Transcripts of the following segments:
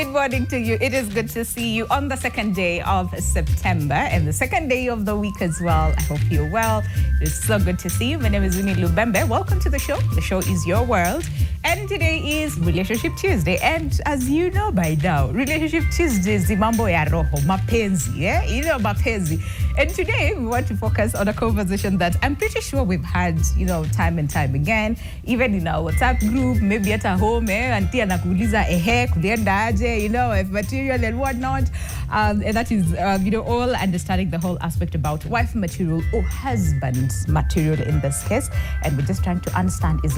Good morning to you. It is good to see you on the second day of September and the second day of the week as well. I hope you're well. It's so good to see you. My name is Winnie Lubembe. Welcome to the show. The show is your world. And today is Relationship Tuesday. And as you know by now, Relationship Tuesday is the mambo ya roho, mapenzi, yeah? You know, mapenzi. And today we want to focus on a conversation that I'm pretty sure we've had, time and time again, even in our WhatsApp group, maybe at home, auntie anakuuliza kulienda aje, if material and whatnot. And that is, all understanding the whole aspect about wife material or husband material in this case. And we're just trying to understand, is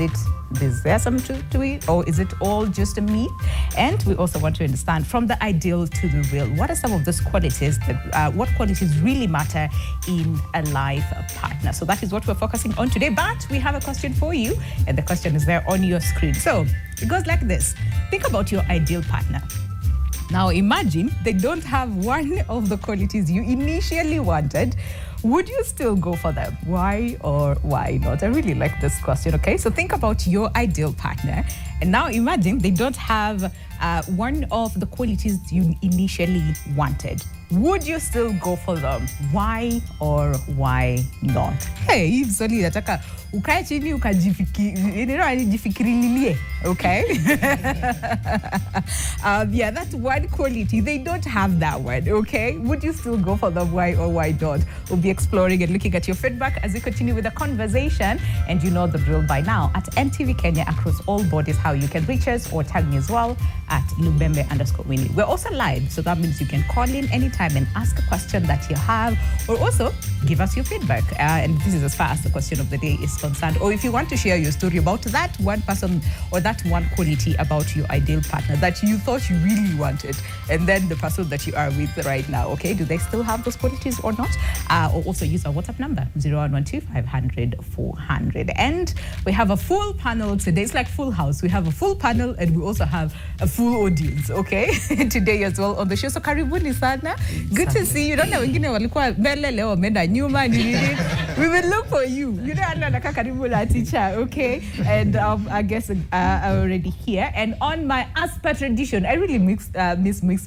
there some truth to it, or is it all just a myth? And we also want to understand from the ideal to the real, what are some of those qualities what qualities really matter in a life partner? So that is what we're focusing on today. But we have a question for you, and the question is there on your screen. So it goes like this. Think about your ideal partner. Now imagine they don't have one of the qualities you initially wanted. Would you still go for them? Why or why not? I really like this question, okay? So think about your ideal partner. And now imagine they don't have one of the qualities you initially wanted. Would you still go for them? Why or why not? Hey, hivi swali nataka ukae chini ukajifikirilie, okay? Yeah, that's one quality. They don't have that one, okay? Would you still go for them? Why or why not? We'll be exploring and looking at your feedback as we continue with the conversation. And you know the drill by now. At MTV Kenya across all borders, how you can reach us or tag me as well at Lubembe_Winnie. We're also live, so that means you can call in anytime and ask a question that you have, or also give us your feedback. And this is as far as the question of the day is concerned. Or if you want to share your story about that one person or that one quality about your ideal partner that you thought you really wanted, and then the person that you are with right now, okay, do they still have those qualities or not? Or also use our WhatsApp number, 0112-500-400. And we have a full panel today. It's like Full House. We have a full panel and we also have a full audience, okay, today as well on the show. So karibuni sana. Good to see you. Don't know wengine walikuwa mbele leo wameenda nyuma nini. We will look for you. Anataka karibu la teacher, okay? And I guess are already here. And on my as per tradition, I really miss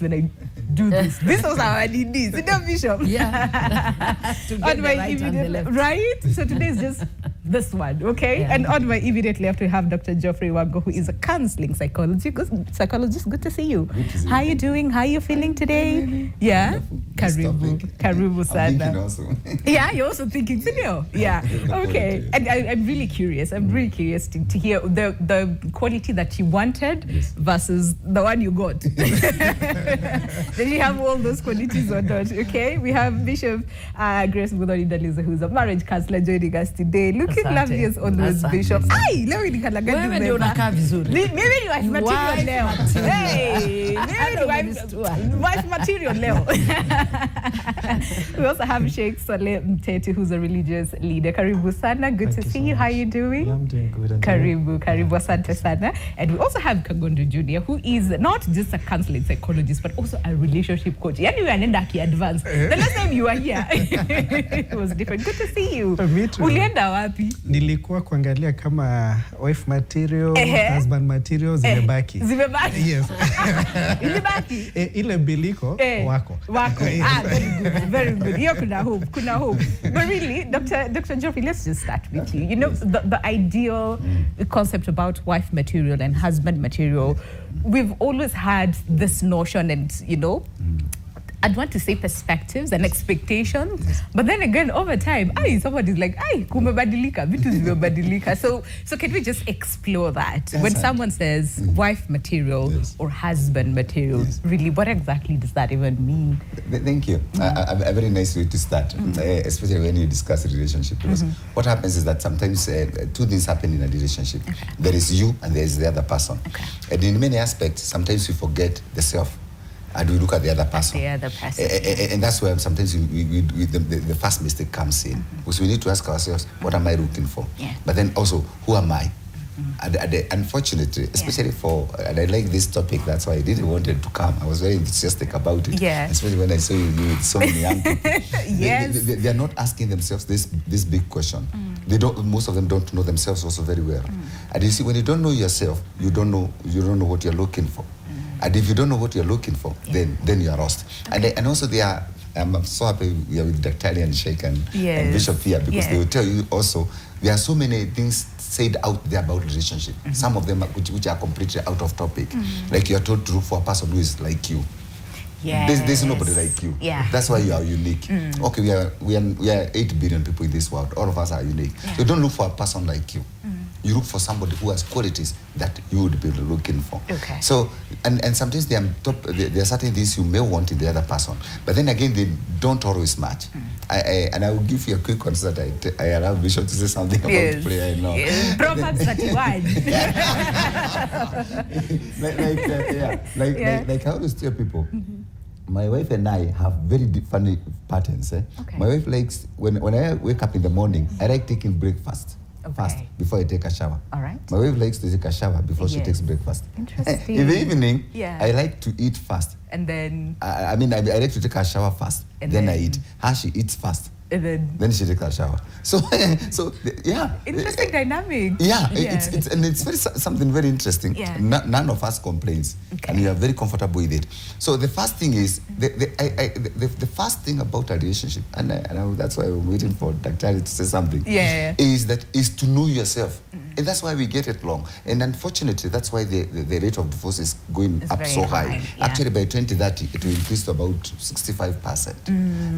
when I do this. This was our DD. Sit down, Bishop. Yeah. On my right immediate right? So today is just this one, okay? Yeah. And on my immediate left, we have Dr. Geoffrey Wango, who is a counseling psychologist. Good to see you. Good to see you. How are you doing? How are you feeling today? Really yeah? Karibu sana. I'm also. Yeah, you're also thinking, yeah. Okay. And I'm really curious. I'm really curious to hear the quality that you wanted versus the one you got. Did you have all those qualities or not? Okay. We have Bishop Grace Mudhoni Daliza, who's a marriage counselor, joining us today. Looking lovely as always, Bishop. Ai, leo nikalagadi wewe ndio unakaa vizuri. Mimi ni wife material leo. Hey, wife material leo. We also have Sheikh Saleh Mteti, who's a religious leader. Karibu sana. Good to see you. How are you doing? Yeah, I'm doing good. Karibu asante sana. And we also have Kagondo Jr., who is not just a counseling psychologist, but also a relationship coach. Yani we are advanced. The last time you were here, it was different. Good to see you. Me too. Ulienda wapi? Nilikuwa kuangalia kama wife material, husband material zimebaki. Zimebaki? Yes. Ilibaki? Ile biliko wako. Very good. Hiyo kuna hope. But really, Dr. Geoffrey, let's just start with you. The ideal concept about wife material and husband material, we've always had this notion and, I'd want to say perspectives and expectations, but then again, over time, somebody's like, kumebadilika, vitu zimebadilika. So can we just explore that? When someone says wife material or husband material, really, what exactly does that even mean? Thank you. A very nice way to start, especially when you discuss a relationship. Because what happens is that sometimes two things happen in a relationship. Okay. There is you and there is the other person. Okay. And in many aspects, sometimes we forget the self. And we look at the other person. And that's where sometimes the first mistake comes in. Because we need to ask ourselves, what am I looking for? Yeah. But then also, who am I? And unfortunately, especially and I like this topic, that's why I didn't want it to come. I was very enthusiastic about it. Yeah. Especially when I saw you with so many young people. Yes. They are not asking themselves this big question. Most of them don't know themselves also very well. And you see, when you don't know yourself, you don't know what you're looking for. And if you don't know what you're looking for, then you're lost. Okay. And also I'm so happy we are with Dr. and Sheikh and Bishop here, because they will tell you also, there are so many things said out there about relationship. Some of them which are completely out of topic. Like you're told to look for a person who is like you. Yes. There's nobody like you. That's why you are unique. Okay, we are 8 billion people in this world. All of us are unique. So don't look for a person like you. You look for somebody who has qualities that you would be looking for. Okay. So, and sometimes there are certain things you may want in the other person, but then again, they don't always match. And I will give you a quick answer that I allow Bishop to say something about prayer. I know. Proverbs 31. like I always tell people, my wife and I have very funny patterns. My wife likes, when I wake up in the morning, I like taking breakfast. Fast before I take a shower. All right. My wife likes to take a shower before she takes breakfast. Interesting. In the evening, I like to eat fast. And then I like to take a shower fast. Then I eat. She eats fast. And then she takes a shower. So interesting dynamic. It's very something very interesting. None of us complains, and we are very comfortable with it. So the first thing is the first thing about a relationship, and that's why I'm waiting for Dr. to say something. Is to know yourself, and that's why we get it wrong. And unfortunately, that's why the rate of divorce is going up so high. Actually, by 2030, it will increase to about 65%.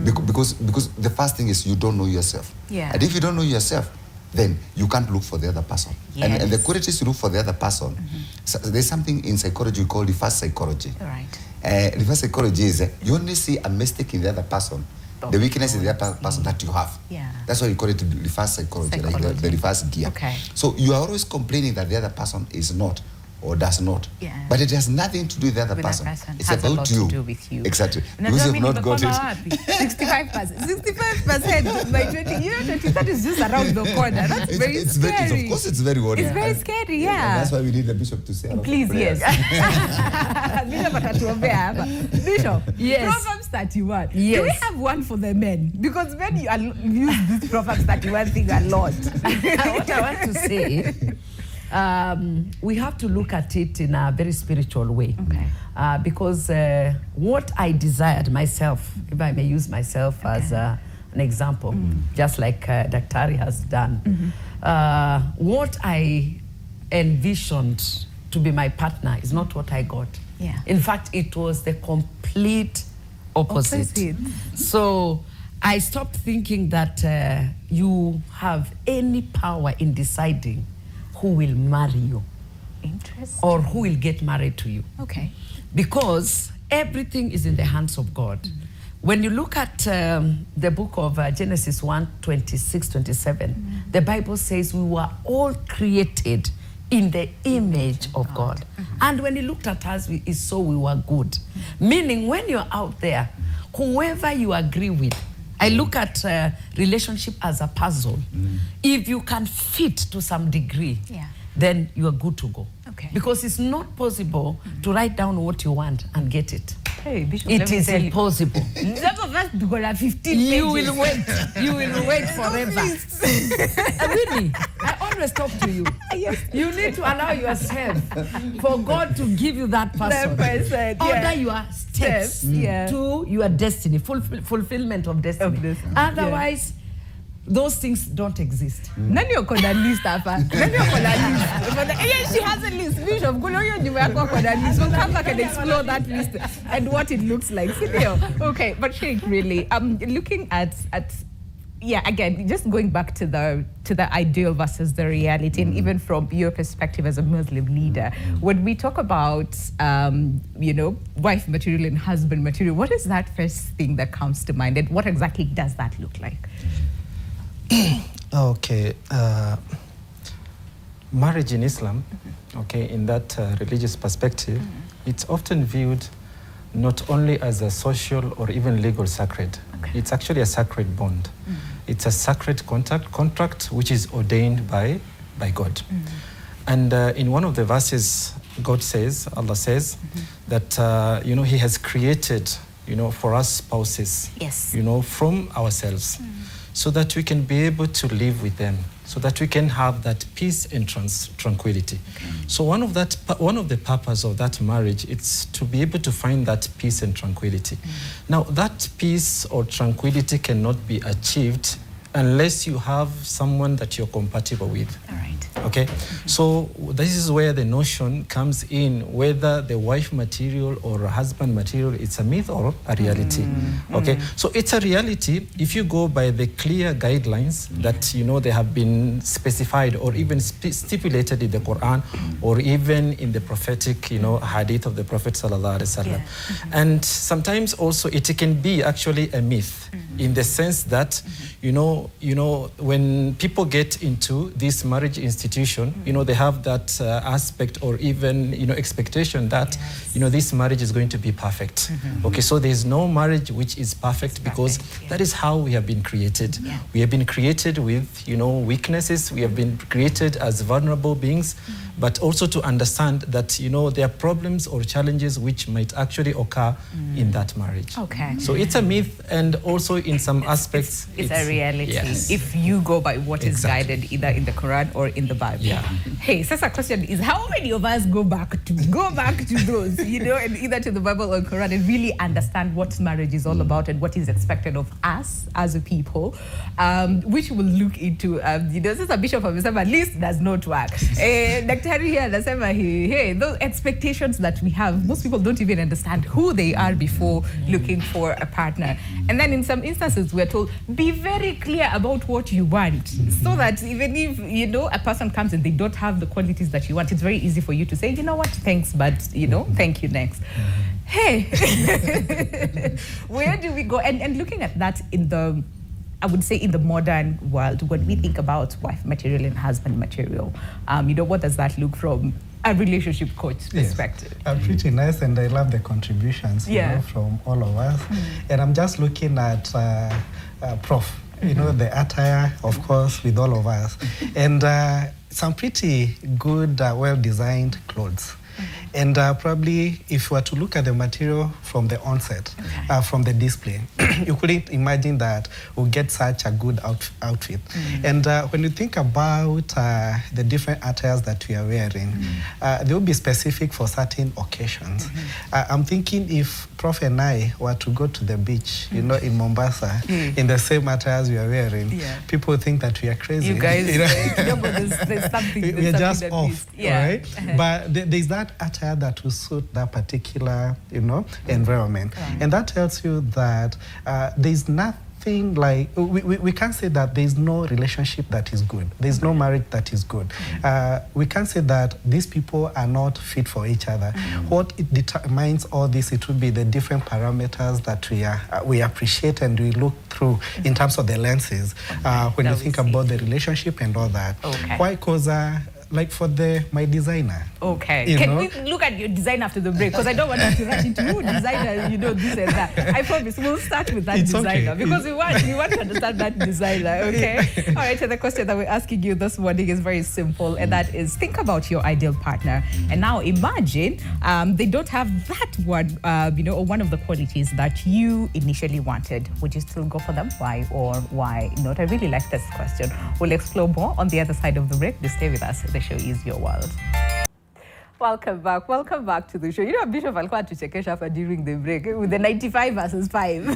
Because the first thing is you don't know yourself. And if you don't know yourself, then you can't look for the other person. And the qualities you look for the other person, so there's something in psychology we call reverse psychology. Reverse psychology is you only see a mistake in the other person, the weakness in the other person that you have. That's why you call it reverse psychology. Like the reverse gear. So you are always complaining that the other person is not or does not. But it has nothing to do with the other person. It's about you. To do with you. Exactly. Because you've not got it. 65%. 65% by 20. That is just around the corner. That's very scary. Of course, it's very worrying. It's very scary, And that's why we need the bishop to say. Please, yes. Bishop, yes. Proverbs 31. Yes. Do we have one for the men? Because men use this Proverbs 31 thing a lot. What I want to say, we have to look at it in a very spiritual way. Because what I desired myself, if I may use myself as an example, just like Dr. has done, what I envisioned to be my partner is not what I got. In fact, it was the complete opposite. So I stopped thinking that you have any power in deciding who will marry you. Interesting. Or who will get married to you. Because everything is in the hands of God. When you look at the book of Genesis 1:26-27, the Bible says we were all created in the image of God. And when he looked at us, he saw we were good. Meaning when you're out there, whoever you agree with, I look at relationship as a puzzle. If you can fit to some degree, then you are good to go. Because it's not possible to write down what you want and get it. Hey, Bishop, it is impossible. Some of us go to 15 You will wait. You will wait forever. Really, I always talk to you. You need to allow yourself for God to give you that person. Order your steps to your destiny, fulfillment of destiny. Otherwise, those things don't exist. Nani yoko na list hapa? Nani yoko na list? Yes, she has a list. Bishop, we'll come back and explore that list and what it looks like. Okay, but Sheikh, really, looking at again, just going back to the ideal versus the reality, and even from your perspective as a Muslim leader, when we talk about wife material and husband material, what is that first thing that comes to mind, and what exactly does that look like? Okay, marriage in Islam, in that religious perspective, it's often viewed not only as a social or even legal sacred. It's actually a sacred bond. It's a sacred contract which is ordained by God. And in one of the verses, Allah says that He has created for us spouses, from ourselves, so that we can be able to live with them, so that we can have that peace and tranquility. So one of the purpose of that marriage is to be able to find that peace and tranquility. Now, that peace or tranquility cannot be achieved unless you have someone that you're compatible with. All right. Okay, so this is where the notion comes in, whether the wife material or husband material, it's a myth or a reality. Okay, so it's a reality if you go by the clear guidelines that, you know, they have been specified or even stipulated in the Quran or even in the prophetic, you know, hadith of the Prophet sallallahu alaihi wasallam. And sometimes also it can be actually a myth in the sense that, you know, when people get into this marriage institution, you know, they have that aspect or even, you know, expectation that, you know, this marriage is going to be perfect. Okay, so there's no marriage which is perfect because that is how we have been created. We have been created with, you know, weaknesses. We have been created as vulnerable beings, but also to understand that, you know, there are problems or challenges which might actually occur in that marriage. Okay. So it's a myth, and also in some aspects, it's a reality. Yes. If you go by what is guided either in the Quran or in the Bible. Hey, so the question is, how many of us go back to those, you know, and either to the Bible or Quran and really understand what marriage is all about and what is expected of us as a people, which we'll look into. You know, since a bishop of Islam at least does not work. Dr. Harry here, hey, those expectations that we have, most people don't even understand who they are before looking for a partner. And then in some instances, we're told, be very clear about what you want, so that even if, you know, a person comes and they don't have the qualities that you want, it's very easy for you to say, you know what, thanks, but, you know, thank you, next. Hey, where do we go? And looking at that in the, I would say, in the modern world, when we think about wife material and husband material, you know, what does that look from a relationship coach perspective? Pretty nice, and I love the contributions you know, from all of us. And I'm just looking at Prof, you know, the attire, of course, with all of us, and some pretty good, well-designed clothes. And probably, if you were to look at the material from the onset, from the display, you couldn't imagine that we'll get such a good outfit. And when you think about the different attires that we are wearing, they will be specific for certain occasions. I'm thinking if Prof and I were to go to the beach, you know, in Mombasa, in the same attires we are wearing, people think that we are crazy. You guys, you know? there's something. We're just off, right? But there's that attire that will suit that particular, you know, environment. And that tells you that there's nothing like, we can't say that there's no relationship that is good. There's no marriage that is good. We can't say that these people are not fit for each other. What it determines all this, it will be the different parameters that we appreciate and we look through in terms of the lenses when you think about the relationship and all that. Why? Because like for my designer. Can we look at your design after the break? Because I don't want you to rush into designer, you know, this and that. I promise we'll start with that designer because we want to understand that designer, okay? All right, so the question that we're asking you this morning is very simple, and that is, think about your ideal partner. And now imagine they don't have that one, you know, or one of the qualities that you initially wanted. Would you still go for them? Why or why not? I really like this question. We'll explore more on the other side of the break. Just stay with us. The show is your world. Welcome back to the show. You know, Bishop alikuwa tuchekesha hapa during the break with the 95 versus 5.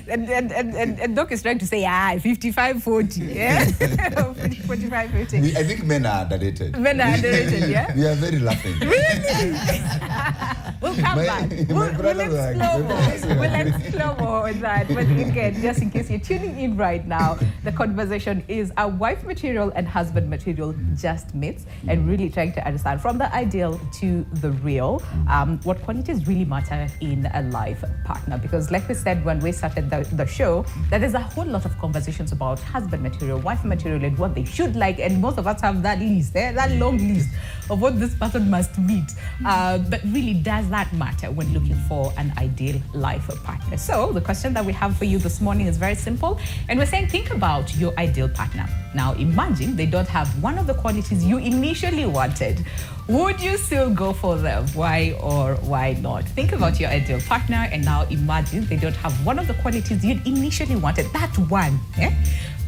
and Doc is trying to say, 55-40, yeah? 45-50. I think men are underrated. Men are underrated, yeah? We are very laughing. Really? We'll come back. We'll explore more on that. But again, just in case you're tuning in right now, the conversation is, are wife material and husband material just myths? And really trying to understand from the ideal to the real, what qualities really matter in a life partner. Because like we said when we started the show, there is a whole lot of conversations about husband material, wife material, and what they should like. And most of us have that list, that long list of what this person must meet. But really, does that matter when looking for an ideal life partner? So the question that we have for you this morning is very simple. And we're saying, think about your ideal partner. Now imagine they don't have one of the qualities you initially wanted. Would you still go for them? Why or why not? Think about your ideal partner and now imagine they don't have one of the qualities you initially wanted. That one,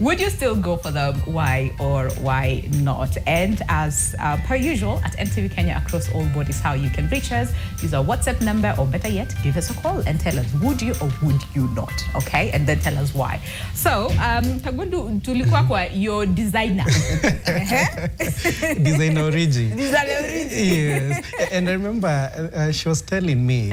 Would you still go for them? Why or why not? And as per usual at NTV Kenya across all bodies, how you can reach us, use our WhatsApp number, or better yet, give us a call and tell us, would you or would you not? Okay, and then tell us why. So, Tagundu, tulikuwa kwa your designer. Designer Origi. Yes, and I remember she was telling me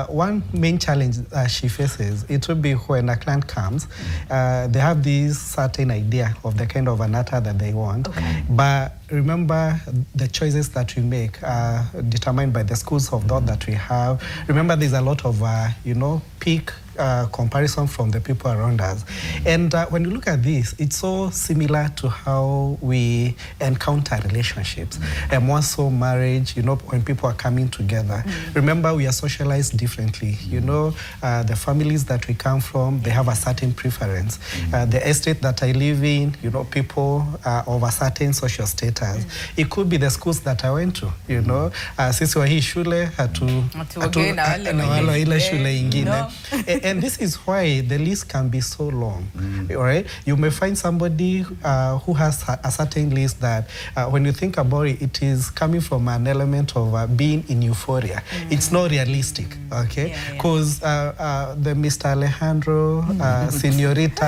one main challenge she faces, it would be when a client comes, they have this certain idea of the kind of an attire that they want, but remember the choices that we make are determined by the schools of thought that we have. Remember, there's a lot of, peak comparison from the people around us. And when you look at this, it's so similar to how we encounter relationships. And more so marriage, when people are coming together. Remember, we are socialized differently. The families that we come from, they have a certain preference. The estate that I live in, people of a certain social status. It could be the schools that I went to, sisi wa hii shule ile shule ingine. And this is why the list can be so long, right? You may find somebody who has a certain list that when you think about it, it is coming from an element of being in euphoria. It's not realistic, okay? Because the Mr. Alejandro, Senorita,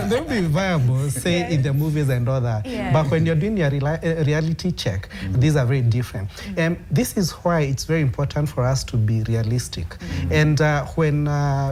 they'll be viable, say, in the movies and all that. But when you're doing your reality check, these are very different. And this is why it's very important for us to be realistic. And when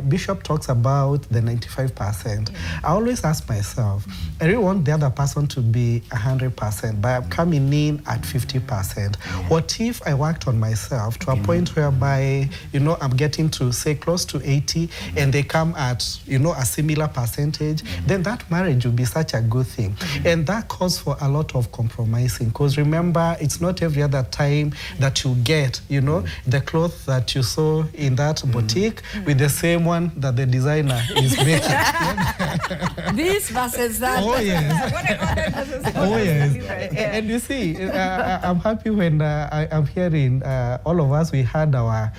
Bishop talks about the 95%, I always ask myself, I really want the other person to be 100%, but I'm coming in at 50%. What if I worked on myself to a point whereby, I'm getting to, say, close to 80, and they come at, a similar percentage, then that marriage will be such a good thing. And that calls for a lot of compromising, because remember, it's not every other time that you get, the clothes that you saw in that boutique with the same one that the designer is making. This versus that. Oh, yes. Oh, yes. And you see, I'm happy when I'm hearing all of us, we had our,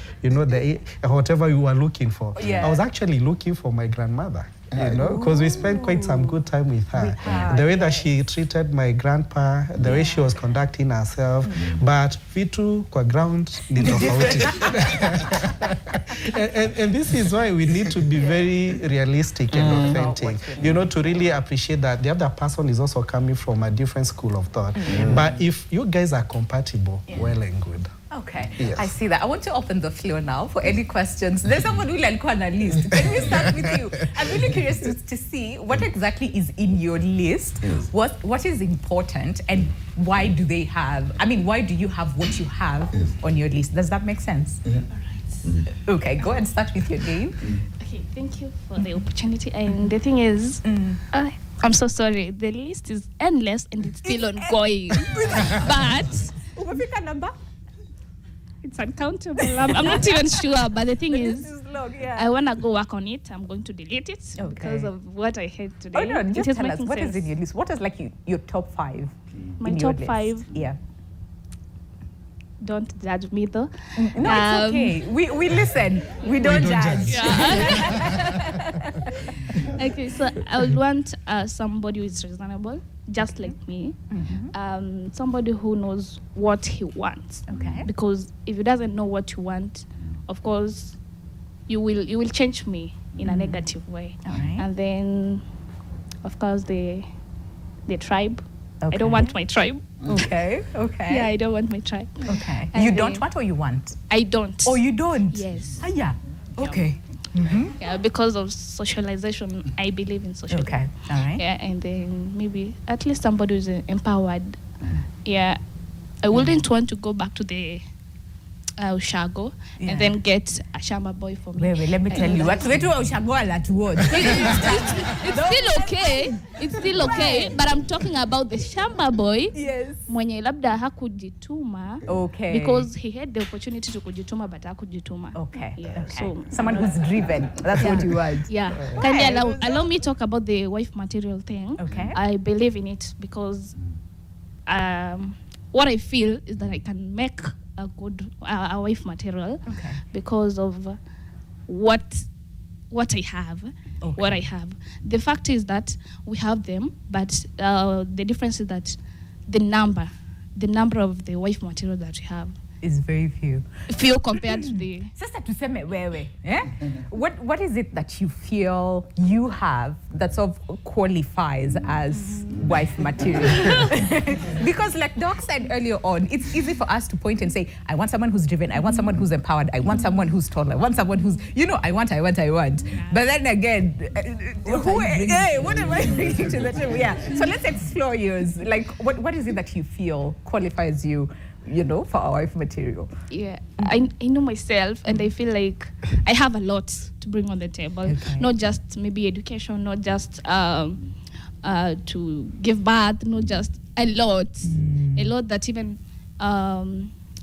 whatever we were looking for. I was actually looking for my grandmother. Because we spent quite some good time with her. The way that she treated my grandpa, the way she was conducting herself, but vitu kwa ground ni tofauti. And this is why we need to be very realistic and authentic, to really appreciate that the other person is also coming from a different school of thought. But if you guys are compatible, well and good. Okay, yes. I see that. I want to open the floor now for any questions. There's someone who like on a list. Can we start with you? I'm really curious to see what exactly is in your list. Yes. What is important, and why do they have? Why do you have what you have on your list? Does that make sense? All right. Okay, go and start with your name. Okay, thank you for the opportunity. And the thing is, I'm so sorry. The list is endless and it's still ongoing. But number? It's uncountable. I'm not even sure, but the thing is long, I want to go work on it. I'm going to delete it because of what I heard today. Oh no, just tell us, what is in your list? What is like your top 5? My top 5? Yeah. Don't judge me though. No, it's okay. We listen. We don't judge. Okay, so I would want somebody who is reasonable, just like me. Somebody who knows what he wants. Okay. Because if he doesn't know what you want, of course, you will change me in a negative way. All right. And then, of course, the tribe. Okay. I don't want my tribe. Okay. Yeah, I don't want my tribe. Okay. And you don't want or you want? I don't. Oh, you don't? Yes. Ah, yeah. Okay. Yeah, because of socialization, I believe in socialization. Okay. All right. Yeah, and then maybe at least somebody who's empowered. Yeah, I wouldn't want to go back to the Ushago and then get a shamba boy for me. Wait, let me tell you. It's still okay. It's still okay, but I'm talking about the shamba boy. Yes. Mwenye labda hakujituma. Okay. Because he had the opportunity to kujituma, but hakujituma. Okay. Yeah. Okay. So someone who's driven. That's what you want. Yeah. Can you allow me talk about the wife material thing? Okay. I believe in it because what I feel is that I can make a good wife material because of what what I have. What I have. The fact is that we have them, but the difference is that the number of the wife material that we have is very few compared to the. Sasa tuseme wewe, what is it that you feel you have that sort of qualifies as wife material? Because like Doc said earlier on, it's easy for us to point and say, I want someone who's driven, I want someone who's empowered, I want someone who's tall, I want someone who's, I want. But then again, what am I bringing to the table? Yeah. So let's explore yours. Like, what is it that you feel qualifies you, for our wife material? Yeah, I know myself, and I feel like I have a lot to bring on the table. Okay. Not just maybe education, not just to give birth, not just a lot that even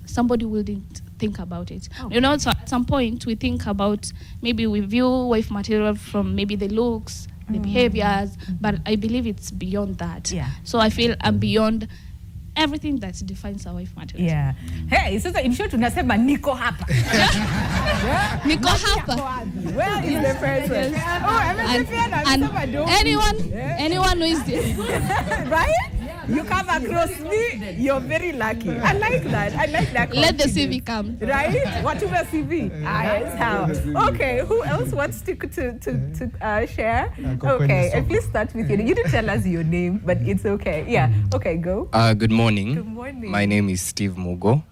somebody wouldn't think about it. Okay. So at some point we think about, maybe we view wife material from maybe the looks, the behaviors, but I believe it's beyond that. Yeah. So I feel I'm beyond everything that defines our wife material. Yeah. Hey, sasa in short tunasema niko hapa. Niko hapa. Where is the person? And anyone who is there. Right? You come across me, you're very lucky. I like that. Let the CV come. Right? What is a CV? Yes, how? Okay, who else wants to share? Okay, and please start with your name. You didn't tell us your name, but it's okay. Yeah. Okay, go. Good morning. Good morning. My name is Steve Mugo.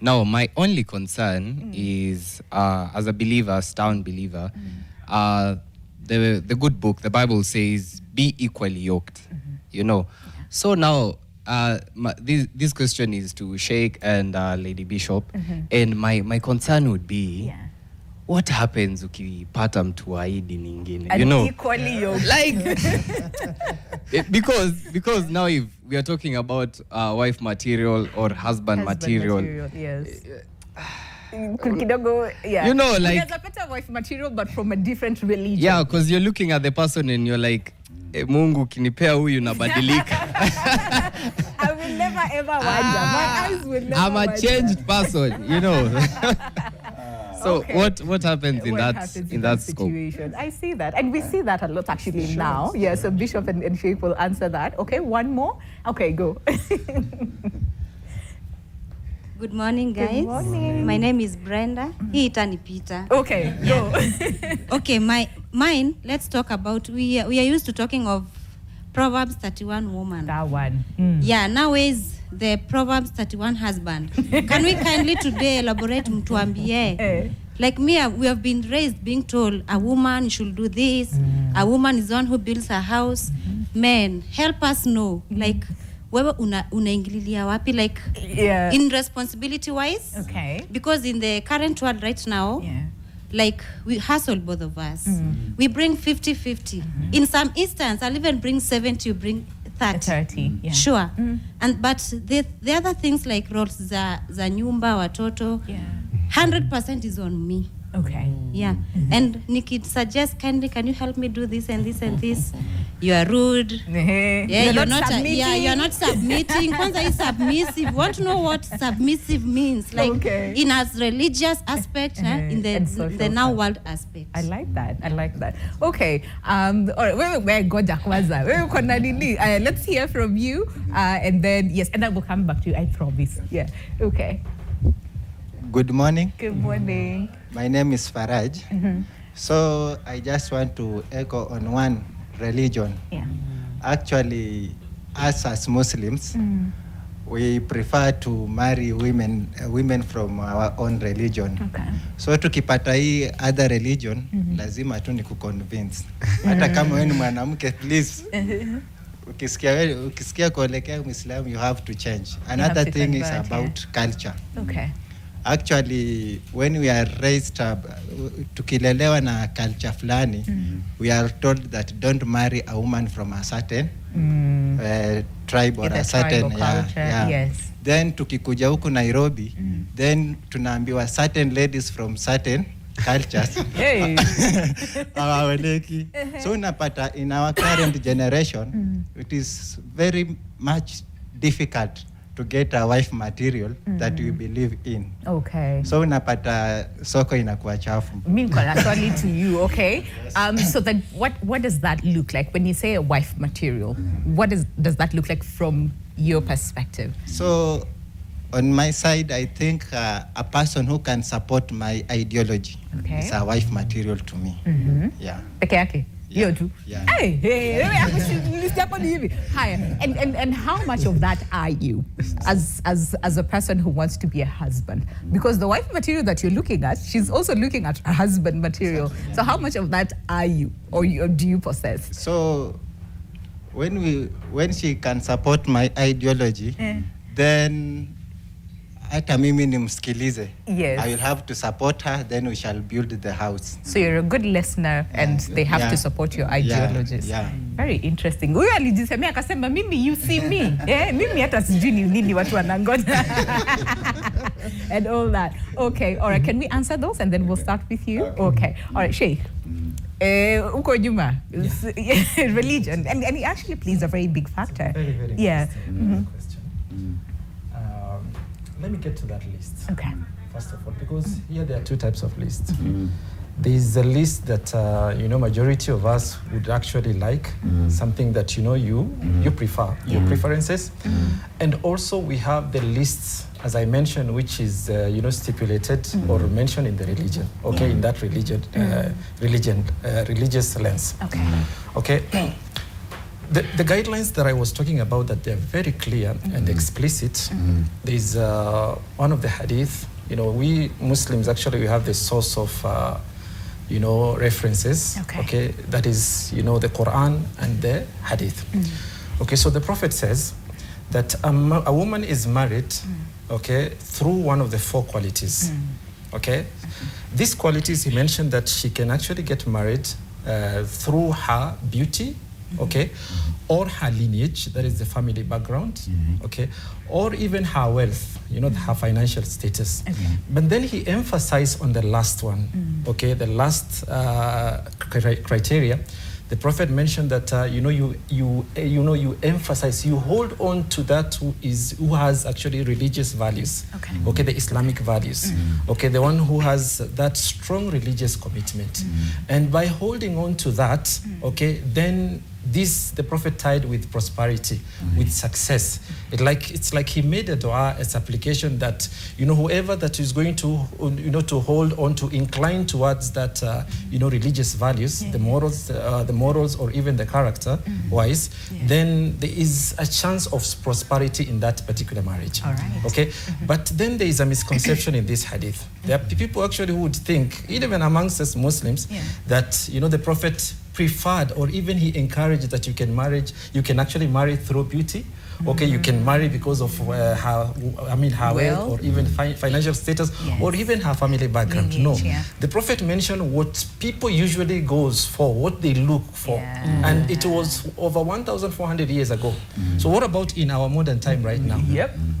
Now, my only concern is, as a believer, town believer, the good book, the Bible says, be equally yoked, So now, this question is to Sheikh and Lady Bishop, and my concern would be, what happens ukipata mtu aidi nyingine? Equally yoked. Like, because now if we are talking about wife material or husband material, yes. Kidogo, yeah. Like, there's a better wife material, but from a different religion. Yeah, because you're looking at the person and you're like, Mungu kinipea huyu nabadilika. I will never ever wonder. My eyes will never I'm a wonder. changed person, So okay. what happens in that situation? I see that, and we see that a lot actually now. Yeah, so Bishop and Sheikh will answer that. Okay, one more. Okay, go. Good morning, guys. Good morning. My name is Brenda. Hii itanipita. Okay, go. Okay, mine. Let's talk about. We are used to talking of Proverbs 31 woman. That one. Yeah, nowadays the Proverbs 31 husband. Can we kindly today elaborate mtuambie? Like me, we have been raised being told a woman should do this. A woman is the one who builds her house. Men, help us know. Like, wewe unaingililia wapi, like, in responsibility wise? Okay. Because in the current world right now, like, we hustle, both of us. We bring 50-50. In some instance, I'll even bring 70, you bring 30. Yeah. Sure. But the other things like roles za nyumba, watoto, 100% is on me. Okay. Yeah. And Nikki suggest, kindly, can you help me do this and this and this? You are rude. Yeah, you're not submitting. You're not submitting. Kwanza is submissive. Want to know what submissive means? Like, in as religious aspect, in the now world aspect. I like that. Okay. All right. We're goja kwanza. Let's hear from you, and then and then we'll come back to you. I promise. Yeah. Okay. Good morning. Good morning. My name is Faraj. So I just want to echo on one religion. Yeah. Actually, us as Muslims, we prefer to marry women from our own religion. Okay. So tukipata hii other religion, lazima tu ni kuconvince. Hata kama wewe ni mwanamke, please. Ukisikia kuelekea Muislamu, you have to change. Another thing is about culture. Okay. Actually, when we are raised up, tukilelewa na culture fulani, we are told that don't marry a woman from a certain tribe or a certain culture. Yes. Then tukikuja huku Nairobi, then tunaambiwa certain ladies from certain cultures. So unapata in our current generation, it is very much difficult to get a wife material that we believe in. Okay. So unapata soko inakuwa chafu. Actually to you, okay? So then what does that look like when you say a wife material? What does that look like from your perspective? So on my side, I think a person who can support my ideology is a wife material to me. Yeah. Okay. You too. Yeah. Hey, Hi. And how much of that are you as a person who wants to be a husband? Because the wife material that you're looking at, she's also looking at a husband material. So how much of that are you, or do you possess? So when she can support my ideology, then hata mimi nimsikilize. Yes. I will have to support her, then we shall build the house. So you're a good listener and they have to support your ideologies. Yeah. Very interesting. Huyu alijisemea akasema mimi you see me. Mimi hata sijui ni nini watu wanangoja. And all that. Okay, all right. Can we answer those and then we'll start with you? Okay. All right, Sheikh. Uko Juma, religion, and it actually plays a very big factor. Very, very interesting question. Let me get to that list. Okay. First of all, because here there are two types of lists. There is a list that majority of us would actually like, something that you prefer, your preferences, and also we have the lists, as I mentioned, which is stipulated or mentioned in the religion. Okay, in that religious lens. Okay. The guidelines that I was talking about, that they're very clear and explicit. There's one of the hadith. We Muslims actually we have the source of references. Okay, that is the Quran and the hadith. Okay, so the Prophet says that a woman is married, okay, through one of the four qualities. Okay, these qualities he mentioned that she can actually get married through her beauty. Okay, or her lineage, that is the family background, okay, or even her wealth, her financial status. But then he emphasized on the last one, okay, the last criteria. The Prophet mentioned that you emphasize, you hold on to that who has actually religious values, okay, the Islamic values, okay, the one who has that strong religious commitment, and by holding on to that, okay, then the Prophet tied with prosperity, with success. It's like he made a dua, a supplication that whoever that is going to to hold on to, incline towards that religious values, the morals or even the character wise, then there is a chance of prosperity in that particular marriage. All right. Okay, but then there is a misconception in this hadith. There are people actually who would think, even amongst us Muslims, that the Prophet preferred or even he encouraged that you can actually marry through beauty. Okay, you can marry because of her wealth or even financial status or even her family background. Lineage, no, the Prophet mentioned what people usually goes for, what they look for, and it was over 1,400 years ago. So what about in our modern time right now?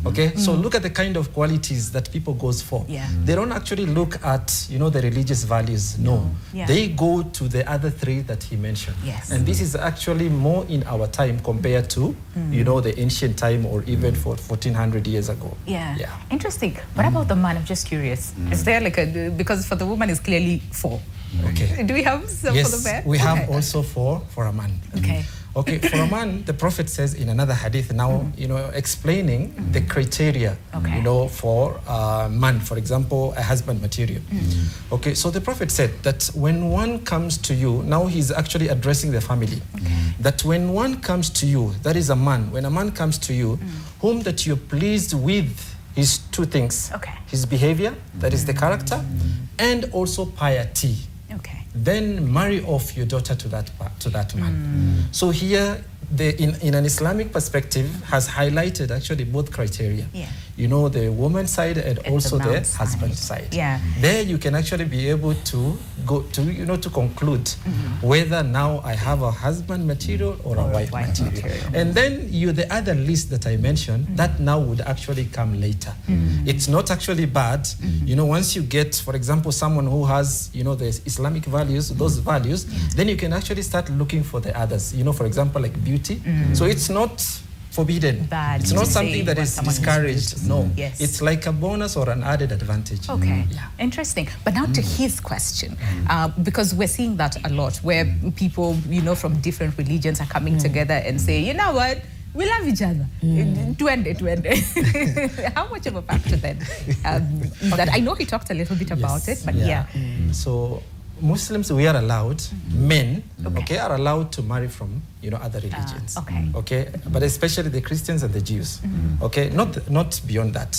Okay, so look at the kind of qualities that people goes for. They don't actually look at the religious values. No, they go to the other three that he mentioned. And this is actually more in our time compared to the ancient time or even for 1,400 years ago. Interesting. What about the man? I'm just curious. Is there because for the woman it's clearly 4. Okay. Do we have some for the man? Yes, we have also 4 for a man. Okay, for a man, the Prophet says in another hadith now, explaining the criteria, for a man, for example, a husband material. Okay, so the Prophet said that when one comes to you, now he's actually addressing the family, that when one comes to you, that is a man, when a man comes to you, whom that you're pleased with his 2 things, his behavior, that is the character, and also piety. Then marry off your daughter to that man. So here, in an Islamic perspective, has highlighted actually both criteria. The woman's side and also the husband's side. There you can actually be able to go to to conclude whether now I have a husband material or a wife material. And then the other list that I mentioned, that now would actually come later. It's not actually bad. Once you get, for example, someone who has the Islamic values, those values, then you can actually start looking for the others. For example, like beauty. So it's not forbidden. Bad it's to not say something that what is someone is discouraged. No, Yes. it's like a bonus or an added advantage. Okay, interesting. But now to his question, because we're seeing that a lot, where people, from different religions are coming together and say, you know what, we love each other. How much of a factor then? That I know he talked a little bit about it, but So Muslims, we are allowed, men, are allowed to marry from, other religions. Okay, but especially the Christians and the Jews. Okay, not beyond that.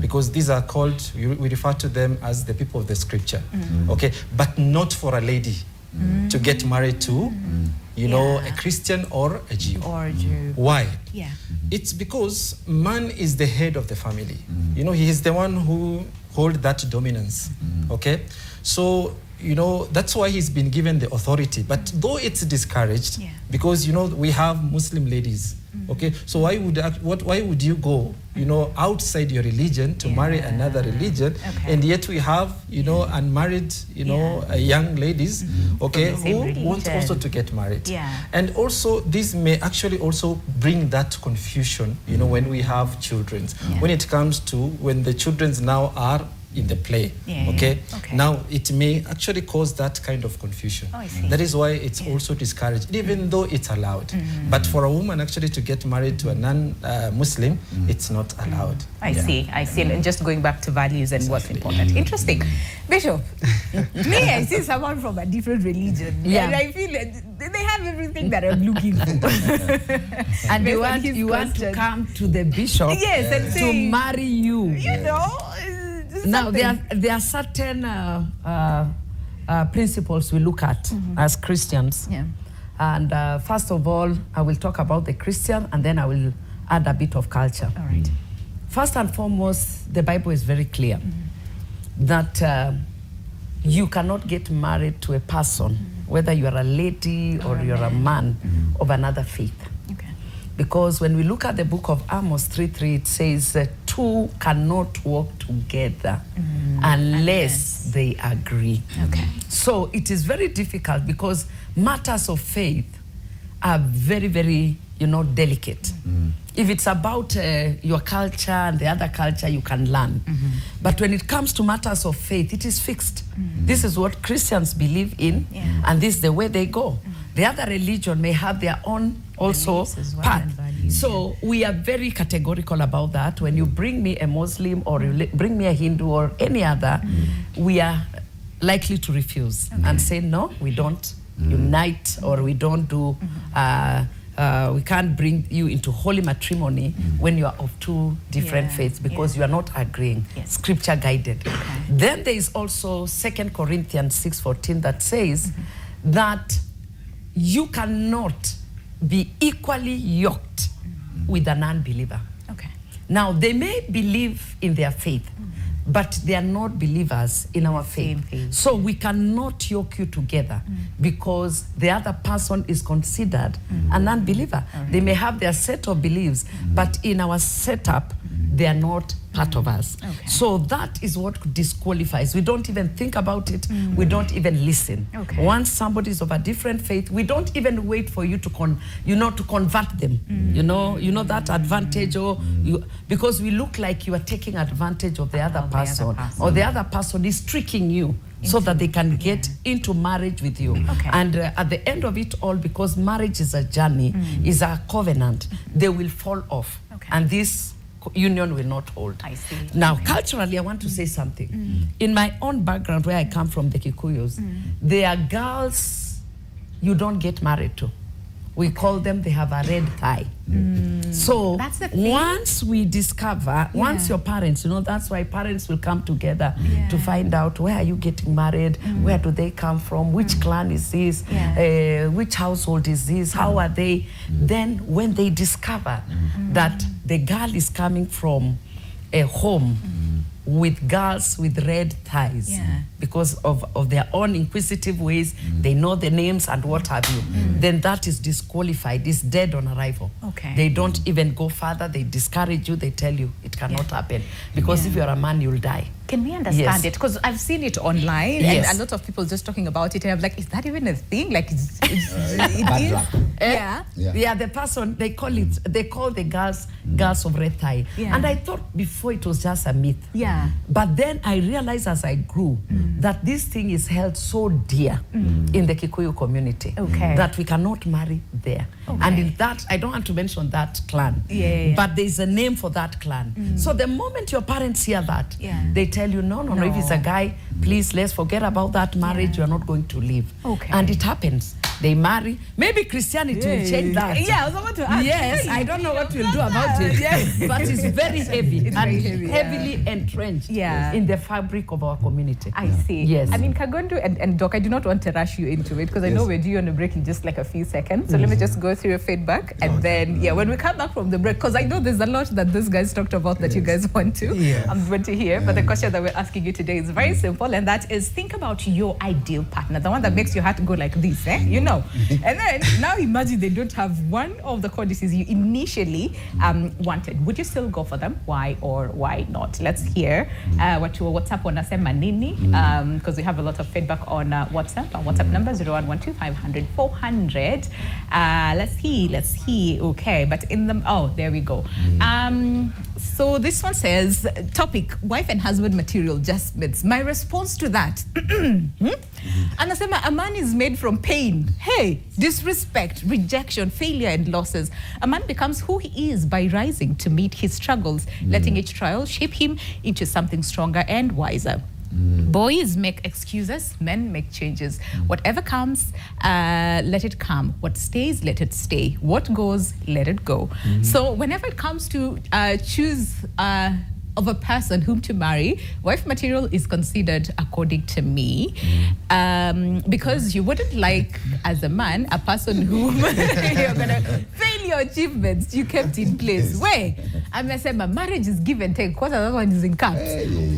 Because these are called, we refer to them as the people of the scripture. Okay, but not for a lady to get married to, a Christian or a Jew. Why? It's because man is the head of the family. He is the one who holds that dominance. Okay, so that's why he's been given the authority. But though it's discouraged, because we have Muslim ladies. Okay, so why would you go, outside your religion to marry another religion, and yet we have, unmarried, young ladies, who want also to get married. And also this may actually also bring that confusion, when we have children, when it comes to when the children now are in the play. Now it may actually cause that kind of confusion. That is why it's also discouraged, even though it's allowed. But for a woman actually to get married to a non-Muslim, it's not allowed. I see. And just going back to values and what's important. Interesting. Bishop, me, I see someone from a different religion. And I feel they have everything that I'm looking for. And you want to come to the bishop and say, to marry you. Now, there are certain principles we look at as Christians. And first of all, I will talk about the Christian, and then I will add a bit of culture. All right. First and foremost, the Bible is very clear that you cannot get married to a person, whether you are a lady or you're a man of another faith. Because when we look at the book of Amos 3:3, it says, two cannot walk together unless they agree. So it is very difficult because matters of faith are very, very, delicate. If it's about your culture and the other culture, you can learn. But when it comes to matters of faith, it is fixed. This is what Christians believe in, and this is the way they go. The other religion may have their own also path. So we are very categorical about that. When you bring me a Muslim or you bring me a Hindu or any other, we are likely to refuse and say, no, we don't unite, or we don't do, we can't bring you into holy matrimony when you are of two different faiths, because you are not agreeing, scripture guided. Then there is also 2 Corinthians 6:14 that says that you cannot be equally yoked with an unbeliever. Now, they may believe in their faith, but they are not believers in our faith. So we cannot yoke you together because the other person is considered an unbeliever. They may have their set of beliefs, but in our setup, they are not part of us. So that is what disqualifies. We don't even think about it. We don't even listen. Once somebody is of a different faith, we don't even wait for you to convert them. You know that advantage, because we look like you are taking advantage of the other person, or the other person is tricking you so that they can get into marriage with you. And at the end of it all, because marriage is a journey, is a covenant, they will fall off. And this union will not hold. Now, culturally, I want to say something. In my own background, where I come from, the Kikuyus, there are girls you don't get married to. We call them, they have a red tie. So once we discover, once your parents, that's why parents will come together to find out, where are you getting married? Where do they come from? Which clan is this? Which household is this? How are they? Then when they discover that the girl is coming from a home with girls with red ties, because of their own inquisitive ways, they know the names and what have you, then that is disqualified, is dead on arrival. They don't even go further, they discourage you, they tell you it cannot happen, because if you're a man, you'll die. Can we understand it? Because I've seen it online and a lot of people just talking about it, and I'm like, is that even a thing? Like, it is? Yeah, the person, they call the girls of red thigh. Yeah. And I thought before it was just a myth. Yeah. But then I realized as I grew that this thing is held so dear in the Kikuyu community that we cannot marry there. And in that, I don't want to mention that clan, but there's a name for that clan. So the moment your parents hear that, they tell you, no, if it's a guy, please, let's forget about that marriage, you're not going to live. And it happens. They marry. Maybe Christianity will change that. Yeah, I was about to ask. Yes, I don't know what we'll do about it. Yes, but it's very heavy heavily entrenched in the fabric of our community. I see. Yes. I mean, Kagondo and Doc, I do not want to rush you into it because I know we're due on a break in just like a few seconds. So let me just go through your feedback and then, when we come back from the break, because I know there's a lot that these guys talked about that you guys want to hear. But the question that we're asking you today is very simple, and that is, think about your ideal partner, the one that makes your heart go like this, you know. And then now imagine they don't have one of the qualities you initially wanted. Would you still go for them? Why or why not? Let's hear what your WhatsApp wanasema nini, because we have a lot of feedback on WhatsApp. Our WhatsApp number 0112 500 400. Let's see. Okay, but in the there we go. So this one says, topic, wife and husband material adjustments. My response to that, anasema, a man is made from pain, disrespect, rejection, failure, and losses. A man becomes who he is by rising to meet his struggles, letting each trial shape him into something stronger and wiser. Boys make excuses, men make changes. Whatever comes, let it come. What stays, let it stay. What goes, let it go. So whenever it comes to choose of a person whom to marry, wife material is considered, according to me, because you wouldn't like, as a man, a person whom you're gonna fail your achievements you kept in place. Wait, I'm gonna say my marriage is give and take, because the other one is in caps.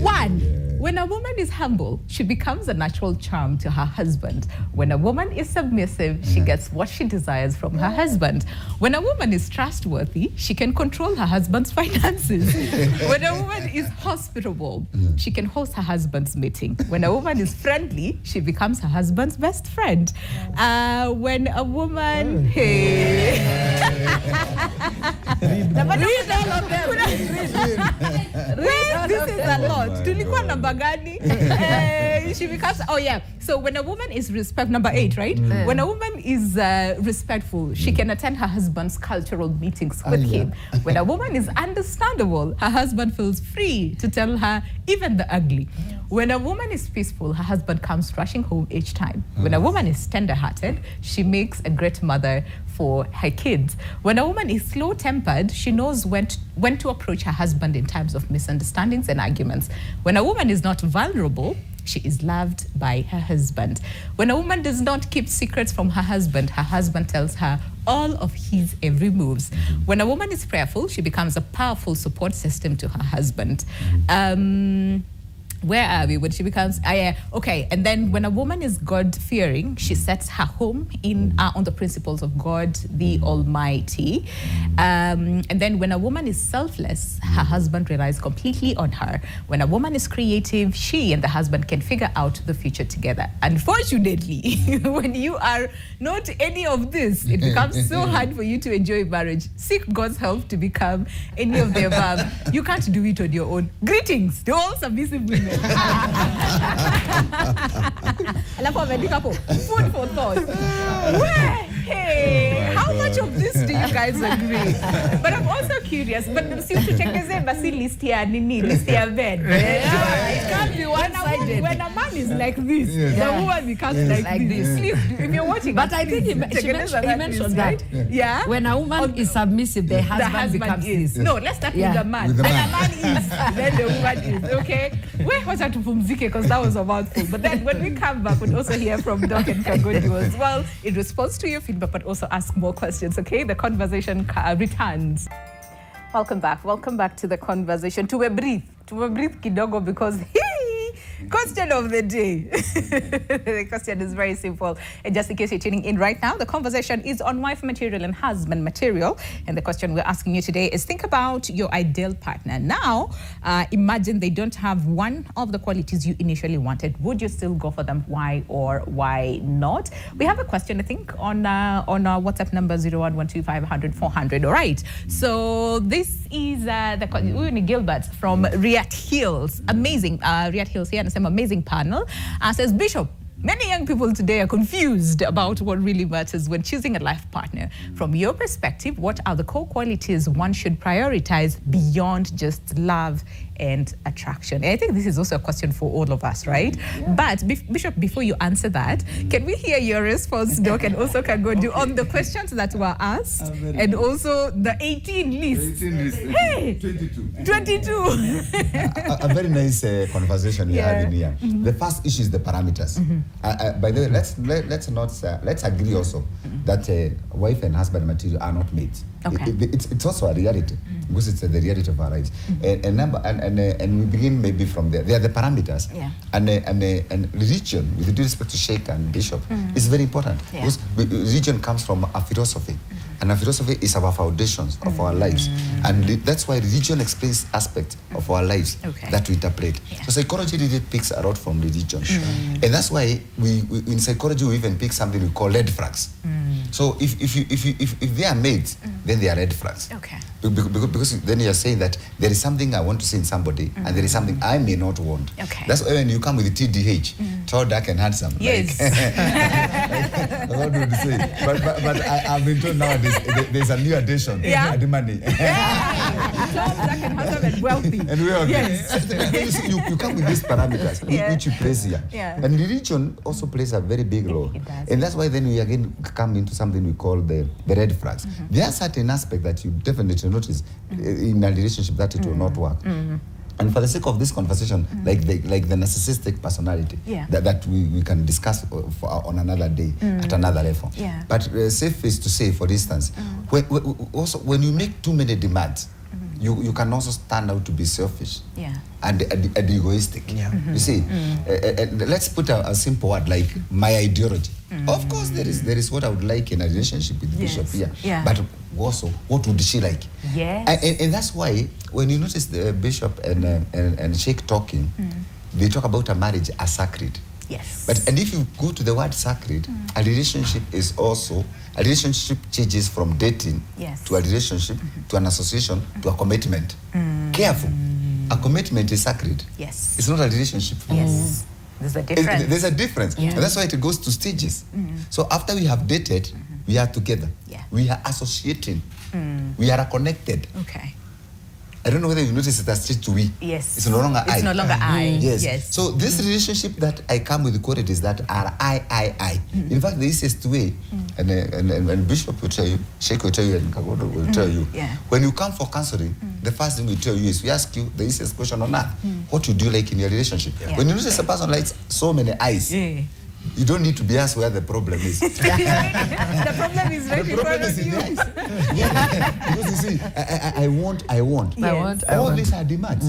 One, when a woman is humble, she becomes a natural charm to her husband. When a woman is submissive, she gets what she desires from her husband. When a woman is trustworthy, she can control her husband's finances. When a woman is hospitable, she can host her husband's meeting. When a woman is friendly, she becomes her husband's best friend. When a woman... Read all of them. This is a lot. Tulikuwa namba gani? She becomes, so when a woman is number 8, right? When a woman is respectful, she can attend her husband's cultural meetings with him. When a woman is understandable, her husband feels free to tell her even the ugly. When a woman is peaceful, her husband comes rushing home each time. When a woman is tender-hearted, she makes a great mother for her kids. When a woman is slow-tempered, she knows when to approach her husband in times of misunderstandings and arguments. When a woman is not vulnerable, she is loved by her husband. When a woman does not keep secrets from her husband tells her all of his every moves. When a woman is prayerful, she becomes a powerful support system to her husband. Where are we? When she becomes, and then when a woman is God-fearing, she sets her home on the principles of God, the Almighty. And then when a woman is selfless, her husband relies completely on her. When a woman is creative, she and the husband can figure out the future together. Unfortunately, when you are not any of this, it becomes so hard for you to enjoy marriage. Seek God's help to become any of the above. You can't do it on your own. Greetings to all submissive women. Food for thought. How much of this do you guys agree? But I'm also curious. But see, to check the list here, list here, bed. It can't be one-sided. When a man is like this, the woman becomes like this. Please, if you're watching, but I think he mentioned that. Yeah. When a woman is submissive, the husband becomes this. No, let's start with the man. When a man is, then the woman is. Okay. Wait, what's that to Fumzike? Because that was a mouthful. But then when we come back, we'll also hear from Doc and Kagondo as well in response to your feedback, but also ask more questions. Okay, the conversation returns. Welcome back to the conversation. To breathe kidogo, because Question of the day. The question is very simple. And just in case you're tuning in right now, the conversation is on wife material and husband material. And the question we're asking you today is, think about your ideal partner. Now, imagine they don't have one of the qualities you initially wanted. Would you still go for them? Why or why not? We have a question, I think, on our WhatsApp number 0112500 All right. So this is Uni Gilbert from Riat Hills. Amazing. Riat Hills here, and some amazing panel. Says, Bishop, many young people today are confused about what really matters when choosing a life partner. From your perspective, what are the core qualities one should prioritize beyond just love and attraction? And I think this is also a question for all of us, right? Yeah. But Bishop, before you answer that, can we hear your response, Doc, and also Kagodu, on the questions that were asked, and also the 18 list? 18 list. Hey! 22. A very nice conversation we are having here. The first issue is the parameters. By the way, let's agree also that wife and husband material are not mates. Okay. It's also a reality, because it's the reality of our lives. And we begin maybe from there. They are the parameters. Yeah. And religion, with due respect to Sheikh and Bishop, is very important. Yeah. Because religion comes from a philosophy. And a philosophy is our foundations of our lives. And that's why religion explains aspects of our lives that we interpret. Yeah. So psychology really picks a lot from religion. And that's why we in psychology we even pick something we call red flags. So if they are mates, then they are red flags. Okay. Because then you are saying that there is something I want to see in somebody, and there is something I may not want. Okay. That's why when you come with the TDH, tall, dark, and handsome. Yes. Like, what would you say? But I've been told nowadays there's a new addition. Yeah. The money. Tall, dark, and handsome, and wealthy. And wealthy. Yes. You come with these parameters, which you place here. Yeah. And religion also plays a very big role. It does. And that's why then we again come into something we call the red flags. There are certain aspects that you definitely notice in a relationship that it will not work. And for the sake of this conversation, like the narcissistic personality, that we can discuss on another day at another level. Yeah. But safe is to say, for instance, when you make too many demands, you can also stand out to be selfish and egoistic. Yeah. You see, let's put a simple word like my ideology. Of course, there is what I would like in a relationship with Bishop here. Yeah. But also, what would she like? Yes. And that's why when you notice the Bishop and Sheikh talking, they talk about a marriage as sacred. Yes. And if you go to the word sacred, a relationship changes from dating to a relationship to an association to a commitment. Careful. A commitment is sacred. Yes. It's not a relationship. Yes. There's a difference. There's a difference. Yeah. And that's why it goes to stages. So after we have dated, we are together. Yeah. We are associating. We are connected. Okay. I don't know whether you notice it as stage to we. Yes. It's no longer I. It's no longer I. Yes. So this relationship that I come with the qualities that are I. In fact, the easiest way, and Bishop will tell you, Sheikh will tell you, and Kagodo will tell you, when you come for counseling, the first thing we tell you is, we ask you the easiest question on earth. What would you like in your relationship? Yeah. When you notice a person likes so many eyes, you don't need to be asked where the problem is. The problem is right in front of you. Because you see, I want. All these are demands.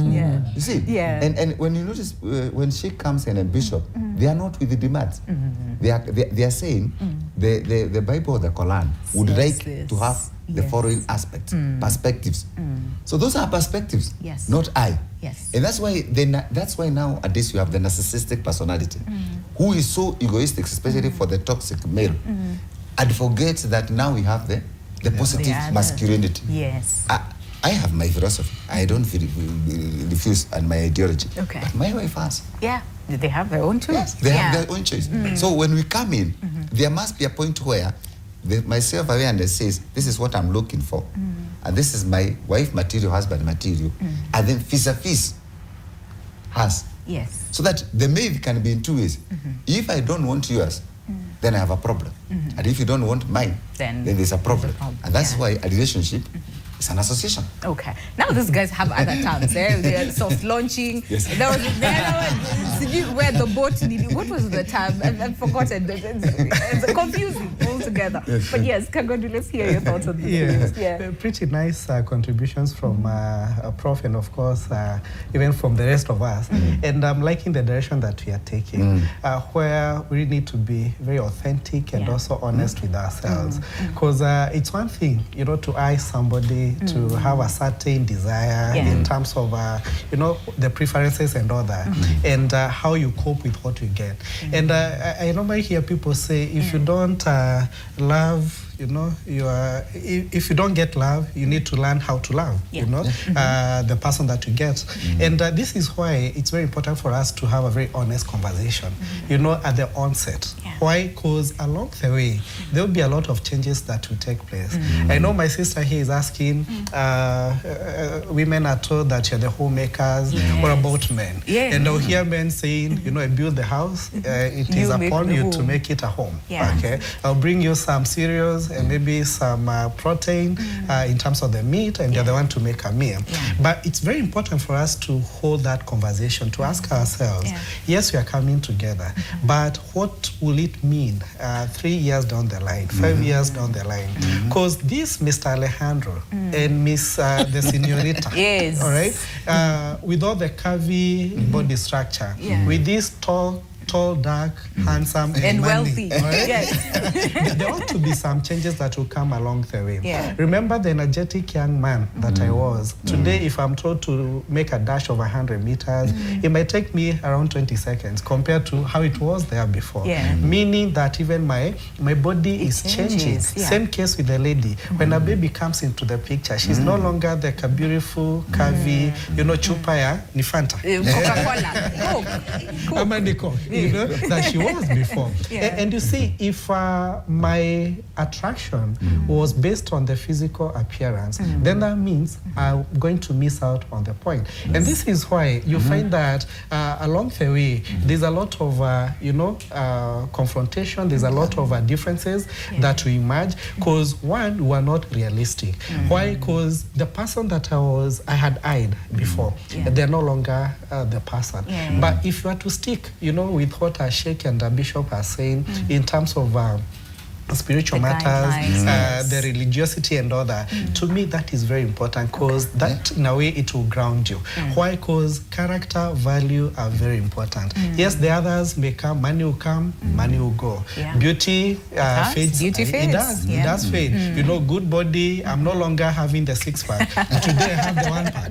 You see? Yeah. And when you notice, when she comes in and Bishop, they are not with the demands. They are saying, the Bible or the Quran would like to have the following aspects, perspectives. So those are perspectives, not I. Yes. And that's why nowadays you have the narcissistic personality, who is so egoistic, especially for the toxic male, and forgets that now we have the positive masculinity. Yes. I have my philosophy. I don't refuse and my ideology. Okay. But my wife has. Yeah. They have their own choice. Yes, they have their own choice. So when we come in, there must be a point where my self-awareness says, this is what I'm looking for. And this is my wife material, husband material. And then vis-a-vis has. Yes. So that the male can be in two ways. If I don't want yours, then I have a problem. And if you don't want mine, then there's a problem. And that's why a relationship is an association. Okay. Now these guys have other terms. They're soft launching. Yes. There was the other one, where the boat did. What was the term? I've forgotten. It's confusing. all together. But yes, Kagodu, let's hear your thoughts on this. Pretty nice contributions from Prof and of course even from the rest of us. And I'm liking the direction that we are taking, where we need to be very authentic and also honest with ourselves. Because it's one thing, you know, to eye somebody, to have a certain desire in terms of, you know, the preferences and all that, and how you cope with what you get. And I normally hear people say, if you don't love, you know, if you don't get love, you need to learn how to love, you know, the person that you get. And this is why it's very important for us to have a very honest conversation, you know, at the onset. Why? Because along the way, there will be a lot of changes that will take place. I know my sister here is asking, women are told that you're the homemakers. What about men? And I'll hear men saying, you know, I build the house, it is upon you to make it a home. Okay, I'll bring you some cereals and maybe some protein in terms of the meat, and you're the one to make a meal. But it's very important for us to hold that conversation, to ask ourselves, yes, we are coming together, but what will it mean 3 years down the line, 5 years down the line? Because this Mr. Alejandro and Miss the Senorita, all right, with all the curvy body structure, with this tall, dark, handsome, and wealthy. Right? There ought to be some changes that will come along the way. Remember the energetic young man that I was. Today, if I'm told to make a dash of 100 meters, it might take me around 20 seconds compared to how it was there before. Meaning that even my body is changing. Same case with the lady. When a baby comes into the picture, she's no longer the beautiful, curvy, you know, chupaya, ni Fanta. Coca-Cola. You know, that she was before. And you see, if my attraction was based on the physical appearance, then that means I'm going to miss out on the point. And this is why you find that along the way, there's a lot of, you know, confrontation, there's a lot of differences that we emerge, because one, we are not realistic. Why? Because the person that I had eyed before, they're no longer the person. But if you are to stick, you know, with what Sheikh and Bishop are saying in terms of spiritual matters, the religiosity and all that, to me that is very important, because that in a way it will ground you. Why? Because character, value are very important. Yes, the others may come, money will come, money will go. Beauty fades. Beauty fades. It does fade. You know, good body, I'm no longer having the six-pack. Today I have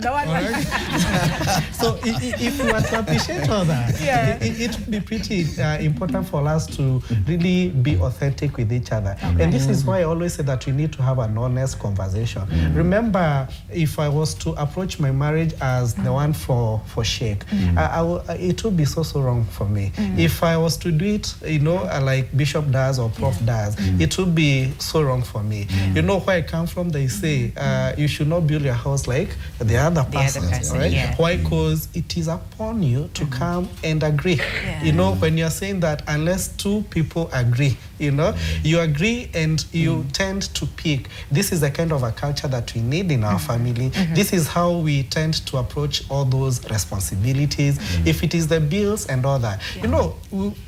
the one-pack. So if you want to appreciate all that, it would be pretty important for us to really be authentic with each other. And this is why I always say that we need to have an honest conversation. Remember, if I was to approach my marriage as the one for Sheikh, it would be so wrong for me. If I was to do it, you know, like Bishop does or Prof does, it would be so wrong for me. You know where I come from, they say, you should not build your house like the other person, right? Why? Because it is upon you to come and agree. You know, when you're saying that unless two people agree, you know, you agree and you tend to pick. This is the kind of a culture that we need in our family. This is how we tend to approach all those responsibilities. If it is the bills and all that, you know,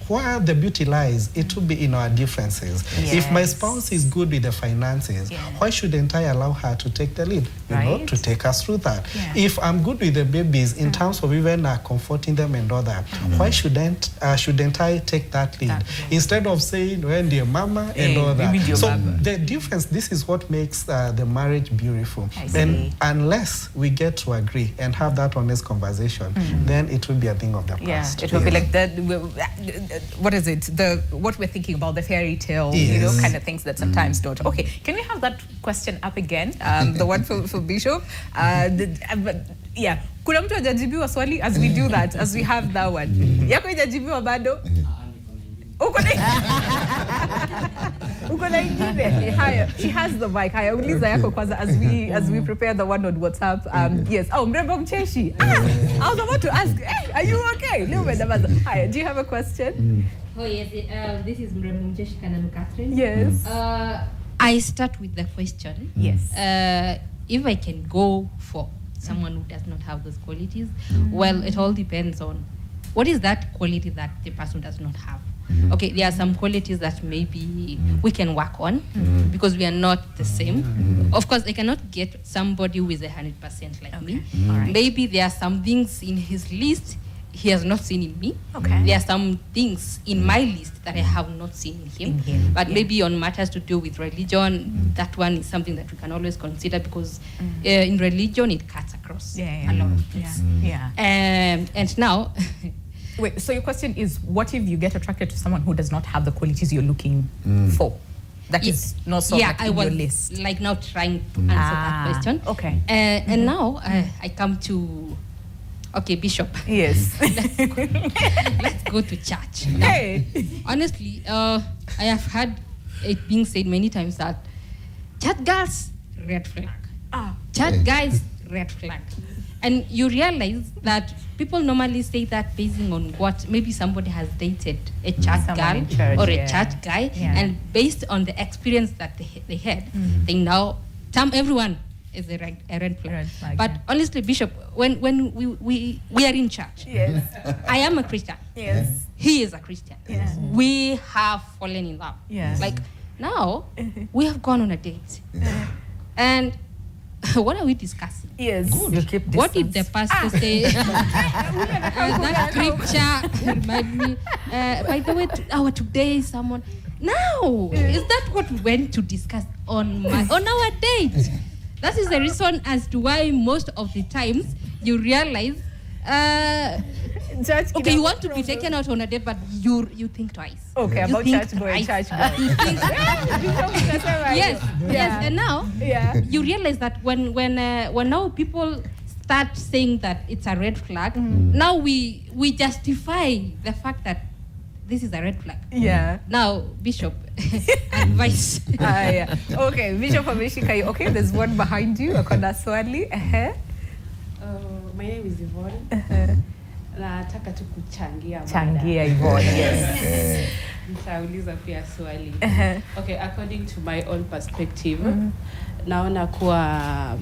where the beauty lies, it will be in our differences. If my spouse is good with the finances, why shouldn't I allow her to take the lead, you know, to take us through that? If I'm good with the babies in terms of even comforting them and all that, why shouldn't I take that lead? Instead of saying, when dear mama and all that. So the difference, this is what makes the marriage beautiful. And unless we get to agree and have that honest conversation, then it will be a thing of the past. It will be like what is it? What we're thinking about, the fairy tale, you know, kind of things that sometimes don't. Okay, can we have that question up again? The one for Bishop. Kuna mtu hajajibiwa swali as we do that, as we have that one. Yako hajajibiwa bado? Uko na ingine. Haya, she has the mic. Haya, uliza yako kwanza as we prepare the one on WhatsApp. Yes. Oh, Mrembo Mcheshi. I was about to ask, hey, are you okay? Haya, do you have a question? Oh, yes. This is Mrembo Mcheshi Kananu Catherine. Yes. I start with the question. Yes. If I can go for someone who does not have those qualities, well, it all depends on what is that quality that the person does not have? Okay, there are some qualities that maybe we can work on because we are not the same. Of course, I cannot get somebody who is 100% like me. Right. Maybe there are some things in his list he has not seen in me. Okay. There are some things in my list that I have not seen in him. But maybe on matters to do with religion, that one is something that we can always consider because in religion it cuts across a lot of things. And now, wait, so your question is, what if you get attracted to someone who does not have the qualities you're looking for? That is not so like I in was your list. like now trying to answer that question. Okay. And now I come to, okay, Bishop. Yes. Let's go to church. Hey. Honestly, I have heard it being said many times that church girls, red flag. Church guys, red flag. And you realize that people normally say that basing on what maybe somebody has dated a church girl or a church guy, and based on the experience that they had, they now term everyone is a red flag. But honestly, Bishop, when we are in church, I am a Christian. Yes. He is a Christian. Yes. We have fallen in love. Yes. Like now, we have gone on a date, and what are we discussing? Yes. You keep What did the pastor say? That scripture remind me. By the way, our today someone. No, is that what we went to discuss on our date? That is the reason as to why most of the times you realize. Okay, you want to be taken out on a date, but you think twice. Okay, you about church going, church going. Yes, and now you realize that when now people start saying that it's a red flag, now we justify the fact that this is a red flag. Yeah. Now, Bishop, advice. Okay, Bishop Ameshika, okay, there's one behind you. Akona swali. My name is Yvonne. Nataka tu kuchangia Yvonne. Yes. Nitauliza pia swali. Okay, according to my own perspective, naona kuwa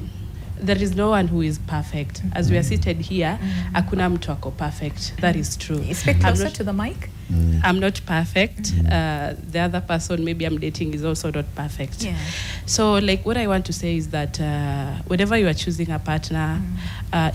there is no one who is perfect. As we are seated here, hakuna mtu ako perfect. That is true. Speak closer to the mic. I'm not perfect. The other person maybe I'm dating is also not perfect. Yeah. So like what I want to say is that whenever you are choosing a partner,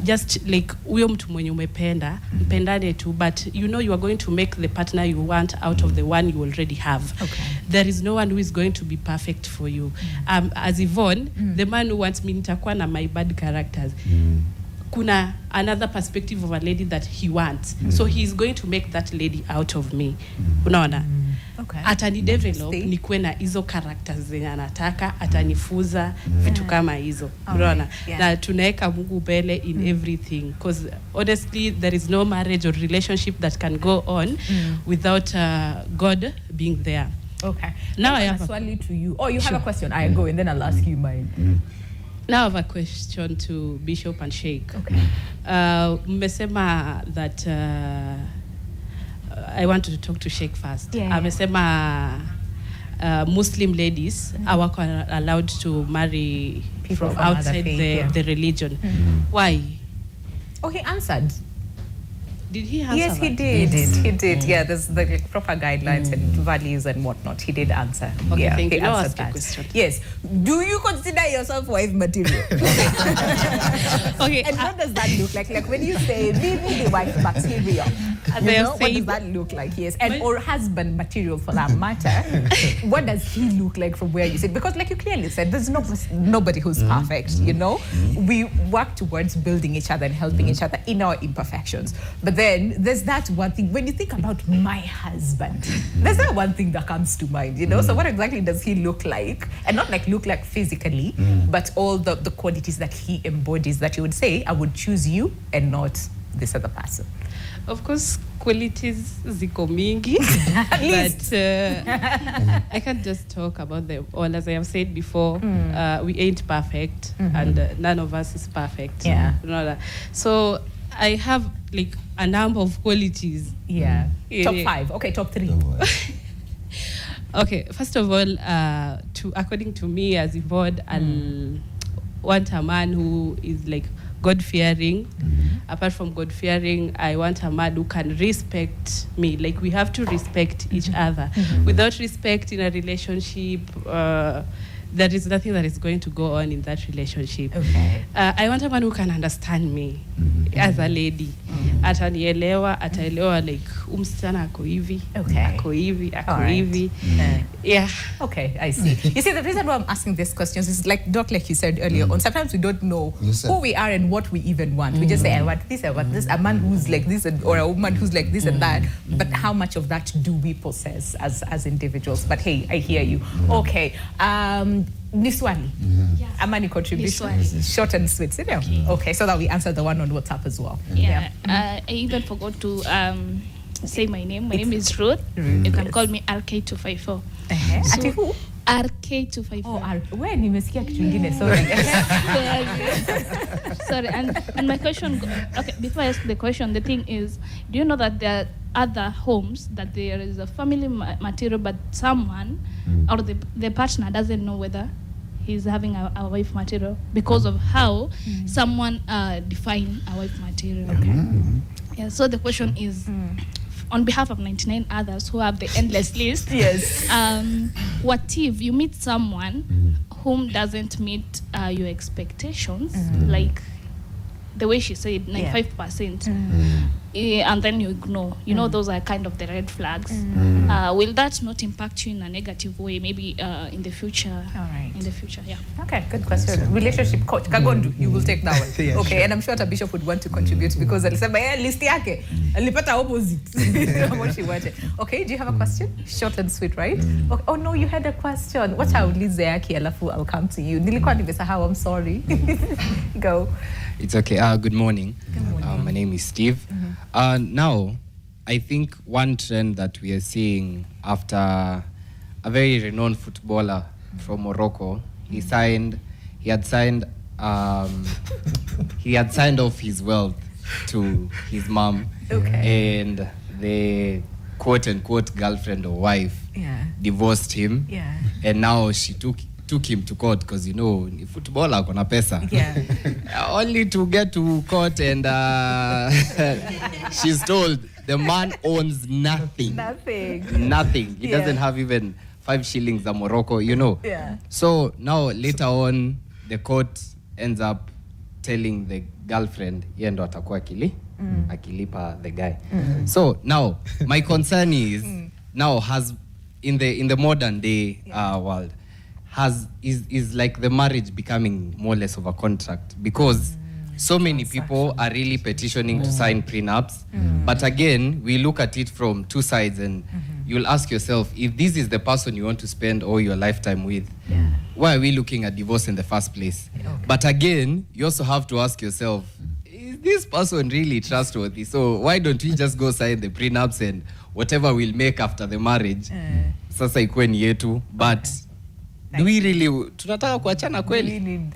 just like huyo mtu mwenye umependa, mpendane tu, but you know you are going to make the partner you want out of the one you already have. Okay. There is no one who is going to be perfect for you. As Yvonne, the man who wants me nitakuwa na my bad characters. Kuna another perspective of a lady that he wants. So he's going to make that lady out of me. Unaona? Okay. Atani develop nikuwe na hizo characters zenye anataka, atanifuza vitu kama hizo. Unaona? Na tunaweka Mungu mbele in everything, because honestly there is no marriage or relationship that can go on without God being there. Okay. Now I have a swali to you. Oh, you have a question. I go and then I'll ask you mine. Now I have a question to Bishop and Sheikh. Okay. Mmesema that I want to talk to Sheikh first. Amesema Muslim ladies are allowed to marry people from outside the religion. Why? Oh, he answered. Did he answer? Yes, he did. Yeah, there's the proper guidelines and values and whatnot. He did answer. Okay, yeah, thank you. Now ask a question. Yes. Do you consider yourself wife material? Okay. And what does that look like? Like when you say, maybe the wife material. What does that look like? Yes. And or husband material for that matter. What does he look like from where you sit? Because like you clearly said, there's nobody who's perfect, you know? We work towards building each other and helping each other in our imperfections. But then there's that one thing, when you think about my husband, there's that one thing that comes to mind, you know? So what exactly does he look like? And not like look like physically, but all the qualities that he embodies that you would say, I would choose you and not this other person. Of course, qualities ziko mingi, but I can't just talk about them all. As I have said before, we ain't perfect, and none of us is perfect. Yeah. So I have like a number of qualities. Yeah. Top 5. Okay, top 3. Okay, first of all, according to me as Yvonne, I'll want a man who is like God-fearing. Apart from God-fearing, I want a man who can respect me. Like, we have to respect each other. Without respect in a relationship, there is nothing that is going to go on in that relationship. Okay. I want a man who can understand me as a lady. Atanielewa, ataelewa like msichana ako hivi, ako hivi, ako hivi. Yeah. Okay, I see. You see, the reason why I'm asking these questions is like you said earlier on, sometimes we don't know who we are and what we even want. We just say, I want this, a man who's like this, or a woman who's like this and that. But how much of that do we possess as individuals? But hey, I hear you. Okay. Niswali. Amani contribution. Short and sweet. Okay, so that we answer the one on WhatsApp as well. I even forgot to say my name. My name is Ruth. You can call me RK254. Ati who? RK254. Oh, where nimesikia kitu kingine, sorry. Sorry, and my question, okay, before I ask the question, the thing is, do you know that there are other homes that there is a family material, but someone or the partner doesn't know whether he's having a wife material because of how someone define a wife material. Yeah, so the question is, on behalf of 99 others who have the endless list, what if you meet someone whom doesn't meet your expectations, like the way she said, 95%, and then you ignore, those are kind of the red flags. Will that not impact you in a negative way, maybe in the future? All right. In the future, yeah. Okay, good question. Relationship coach, Kagondu, you will take that one. Okay, and I'm sure the bishop would want to contribute because alisema list yake alipata opposite. What she wanted. Okay, do you have a question? Short and sweet, right? Okay. Oh no, you had a question. What I would leave yake alafu I'll come to you. Nilikuwa nimesahau, I'm sorry. Go. It's okay. Good morning. Good morning. My name is Steve. Now, I think one trend that we are seeing after a very renowned footballer from Morocco, he had signed off his wealth to his mom, and the quote-unquote girlfriend or wife divorced him, and now she took him to court because footballer kona pesa, only to get to court and she's told the man owns nothing. He doesn't have even 5 shillings of Morocco, So now later on the court ends up telling the girlfriend yeye ndo atakuwa akilipa the guy. So now my concern is now has in the modern day world is like the marriage becoming more or less of a contract because so many people are really petitioning to sign prenups. But again, we look at it from two sides and you'll ask yourself, if this is the person you want to spend all your lifetime with, why are we looking at divorce in the first place? But again, you also have to ask yourself, is this person really trustworthy? So why don't we just go sign the prenups and whatever we'll make after the marriage, sasa ikuwe ni yetu, but do we really tunataka kuachana kweli?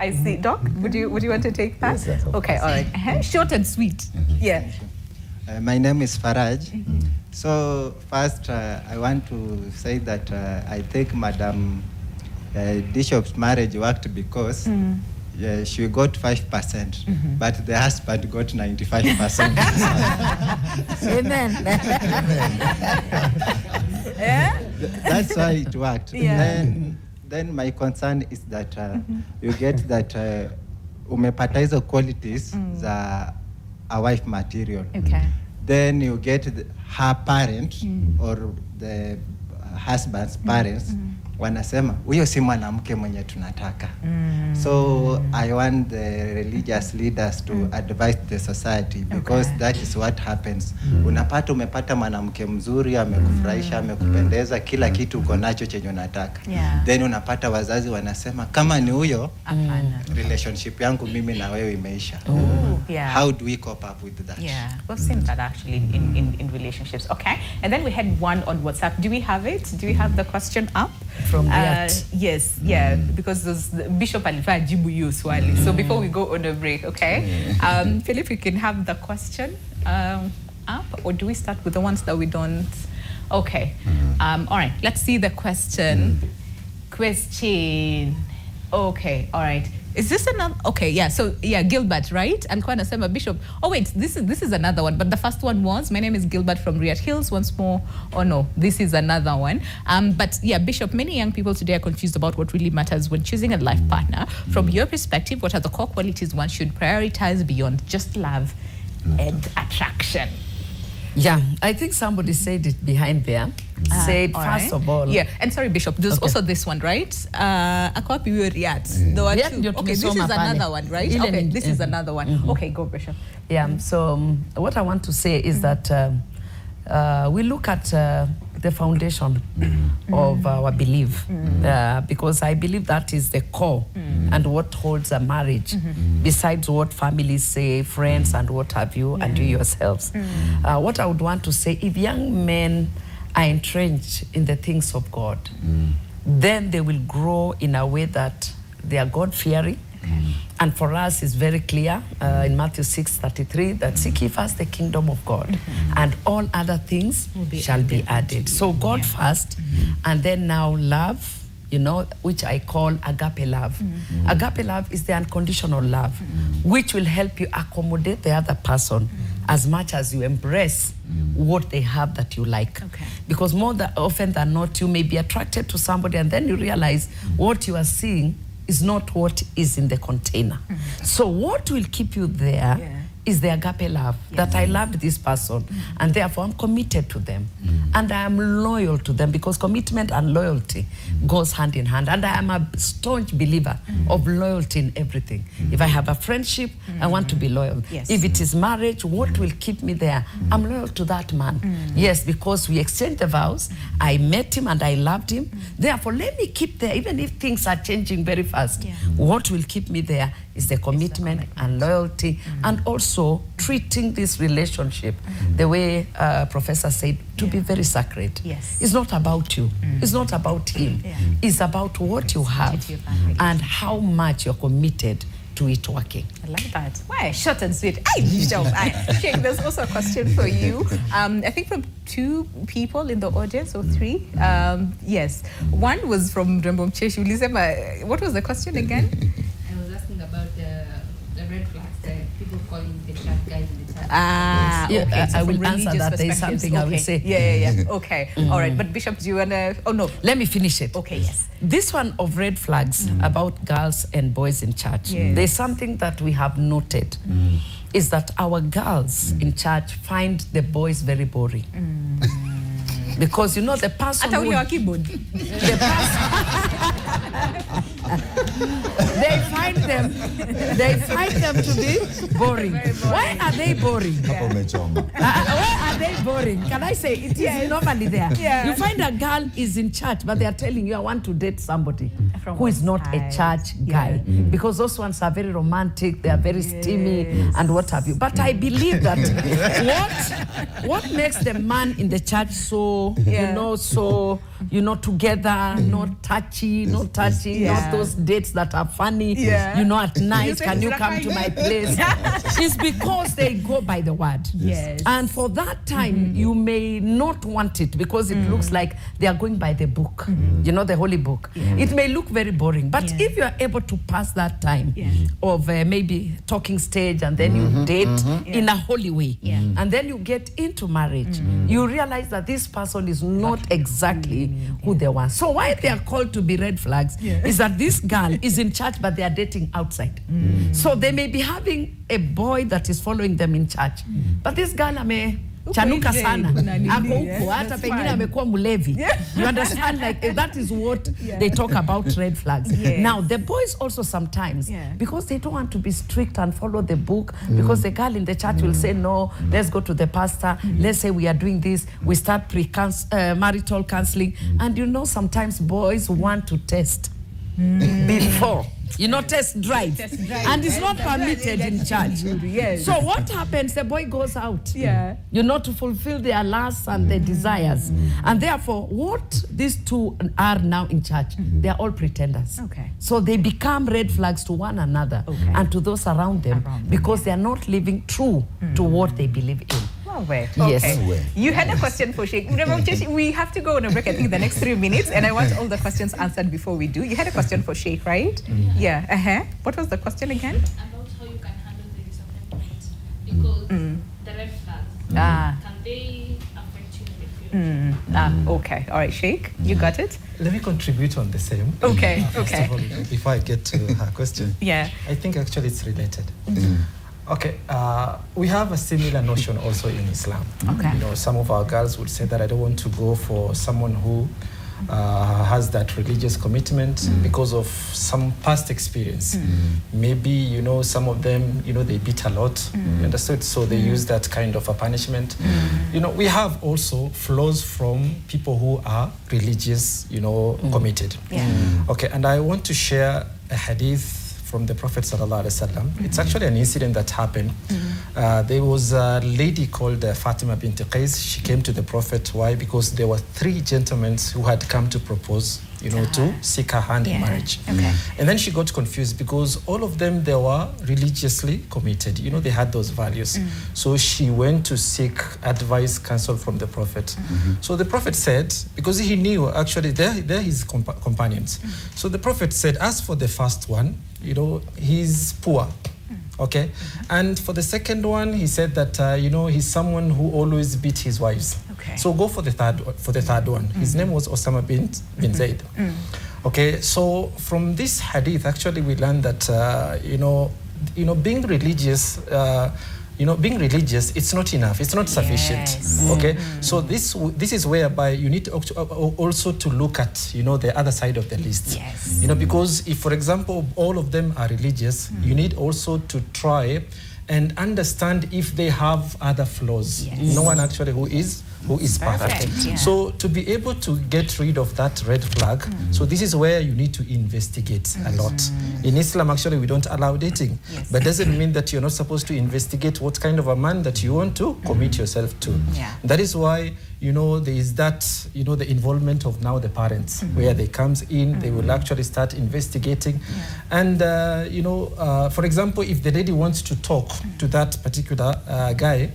I see. Doc, would you want to take that? Yes, okay, all right. Short and sweet. My name is Faraj. So first, I want to say that I think Madam Bishop's marriage worked because she got 5%, but the husband got 95%. Amen. That's why it worked. Then my concern is that you get that umepata hizo qualities za a wife material. Then you get her parent or the husband's parents wanasema huyo si mwanamke mwenye tunataka. So I want the religious leaders to advise the society because that is what happens. Unapata umepata mwanamke mzuri, amekufurahisha, amekupendeza, kila kitu uko nacho chenye unataka. Then unapata wazazi wanasema kama ni huyo, relationship yangu mimi na wewe imeisha. How do we cope up with that? We've seen that actually in relationships. Okay, and then we had one on WhatsApp. Do we have it? Do we have the question up? From React. Yes, because the Bishop alifaa jibu hiyo swali. So before we go on a break, okay? Philip, you can have the question up, or do we start with the ones that we don't? Okay. All right, let's see the question. Okay, all right. Is this another? Okay, yeah. So yeah, Gilbert, right? Alikuwa anasema Bishop. Oh wait, this is another one. But the first one was, my name is Gilbert from Riyadh Hills. Once more. Oh no, this is another one. But yeah, Bishop, many young people today are confused about what really matters when choosing a life partner. From your perspective, what are the core qualities one should prioritize beyond just love and attraction? Yeah, I think somebody said it behind there. Said first of all. Yeah, and sorry, Bishop, there's also this one, right? Akwapi Riyadh. There were two. Okay, this is another one, right? Okay, this is another one. Okay, go, Bishop. Yeah, so what I want to say is that we look at the foundation of our belief, because I believe that is the core and what holds a marriage, besides what families say, friends and what have you, and you yourselves. What I would want to say, if young men are entrenched in the things of God, then they will grow in a way that they are God-fearing. And for us, it's very clear in Matthew 6:33 that seek ye first the kingdom of God, and all other things shall be added. So God first, and then now love, you know, which I call agape love. Agape love is the unconditional love, which will help you accommodate the other person as much as you embrace what they have that you like. Because more often than not, you may be attracted to somebody and then you realize what you are seeing is not what is in the container. So what will keep you there is the agape love, that I loved this person and therefore I'm committed to them and I am loyal to them, because commitment and loyalty goes hand in hand, and I am a staunch believer of loyalty in everything. If I have a friendship, I want to be loyal. If it is marriage, what will keep me there? I'm loyal to that man. Yes, because we exchanged the vows, I met him and I loved him, therefore let me keep there even if things are changing very fast. What will keep me there is the commitment and loyalty, and also treating this relationship the way Professor said, to be very sacred. It's not about you. It's not about him. It's about what you have and how much you're committed to it working. I like that. Why? Short and sweet. Sheikh, there's also a question for you. I think from 2 people in the audience, or 3. Yes. One was from Rembo Mcheshi. What was the question again? About the red flags, the people calling the chat guys in the chat. Okay. So I will answer that. There is something I will say. Yeah. Okay. All right. But Bishop, do you want to? Oh, no. Let me finish it. Okay, yes. This one of red flags about girls and boys in church. There's something that we have noted, is that our girls in church find the boys very boring. Because you know the person who... they find them to be boring. Why are they boring? Why are they boring? Can I say it is normally there? You find a girl is in church, but they are telling you, I want to date somebody who is not a church guy. Because those ones are very romantic, they are very steamy and what have you. But I believe that what makes the man in the church so, together, not touchy, not those dates that are funny, at night, can you come to my place? It's because they go by the word. And for that time, you may not want it because it looks like they are going by the book, the holy book. It may look very boring, but if you are able to pass that time of maybe talking stage, and then you date in a holy way, and then you get into marriage, you realize that this person is not exactly who they were. So why they are called to be red flags is that this girl is in church, but they are dating outside. So they may be having a boy that is following them in church, but this girl chanuka sana, ako huko, hata pengine amekuwa mulevi. You understand, like that is what they talk about red flags. Now the boys also sometimes, because they don't want to be strict and follow the book, because the girl in the church will say, no, let's go to the pastor, let's say we are doing this, we start marital counseling, and sometimes boys want to test before. Test drive. And it's not permitted in church. So what happens? The boy goes out, to fulfill their lusts and their desires. And therefore, what these two are now in church, they are all pretenders. So they become red flags to one another and to those around them, because they are not living true to what they believe in. way. Yes. Okay. No way. You had a question for Sheikh. We have to go on a break, I think, the next 3 minutes, and I want all the questions answered before we do. You had a question for Sheikh, right? Yeah. What was the question again? About how you can handle the disappointment. Because the red flags, can they affect you in the future? Okay. All right, Sheikh, you got it? Let me contribute on the same. Okay, First okay. of all, before I get to her question. Yeah. I think actually it's related. Okay, we have a similar notion also in Islam. Okay. You know, some of our girls would say that I don't want to go for someone who has that religious commitment because of some past experience. Maybe, you know, some of them, you know, they beat a lot, you understood? So they use that kind of a punishment. You know, we have also flaws from people who are religious, you know, committed. Okay, and I want to share a hadith from the Prophet sallallahu alaihi wasallam. It's actually an incident that happened. There was a lady called Fatima bint Qais. She came to the Prophet. Why? Because there were 3 gentlemen who had come to propose, you know, to seek her hand in marriage. And then she got confused because all of them, they were religiously committed. You know, they had those values. So she went to seek advice, counsel from the Prophet. So the Prophet said, because he knew actually they're his companions. So the Prophet said, as for the first one, you know, he's poor. Okay, and for the second one, he said that you know, he's someone who always beat his wives. Okay. So go for the third one. His name was Osama bin Zaid. Okay, so from this hadith, actually, we learned that you know, being religious. You know, being religious, it's not enough. It's not sufficient. Okay, so this is whereby you need to also to look at, you know, the other side of the list. You know, because if, for example, all of them are religious, you need also to try and understand if they have other flaws. No one actually who is perfect. So to be able to get rid of that red flag, so this is where you need to investigate a lot. In Islam, actually, we don't allow dating, but doesn't mean that you're not supposed to investigate what kind of a man that you want to commit yourself to. That is why, you know, there is that, you know, the involvement of now the parents, where they comes in, they will actually start investigating. And, you know, for example, if the lady wants to talk to that particular guy,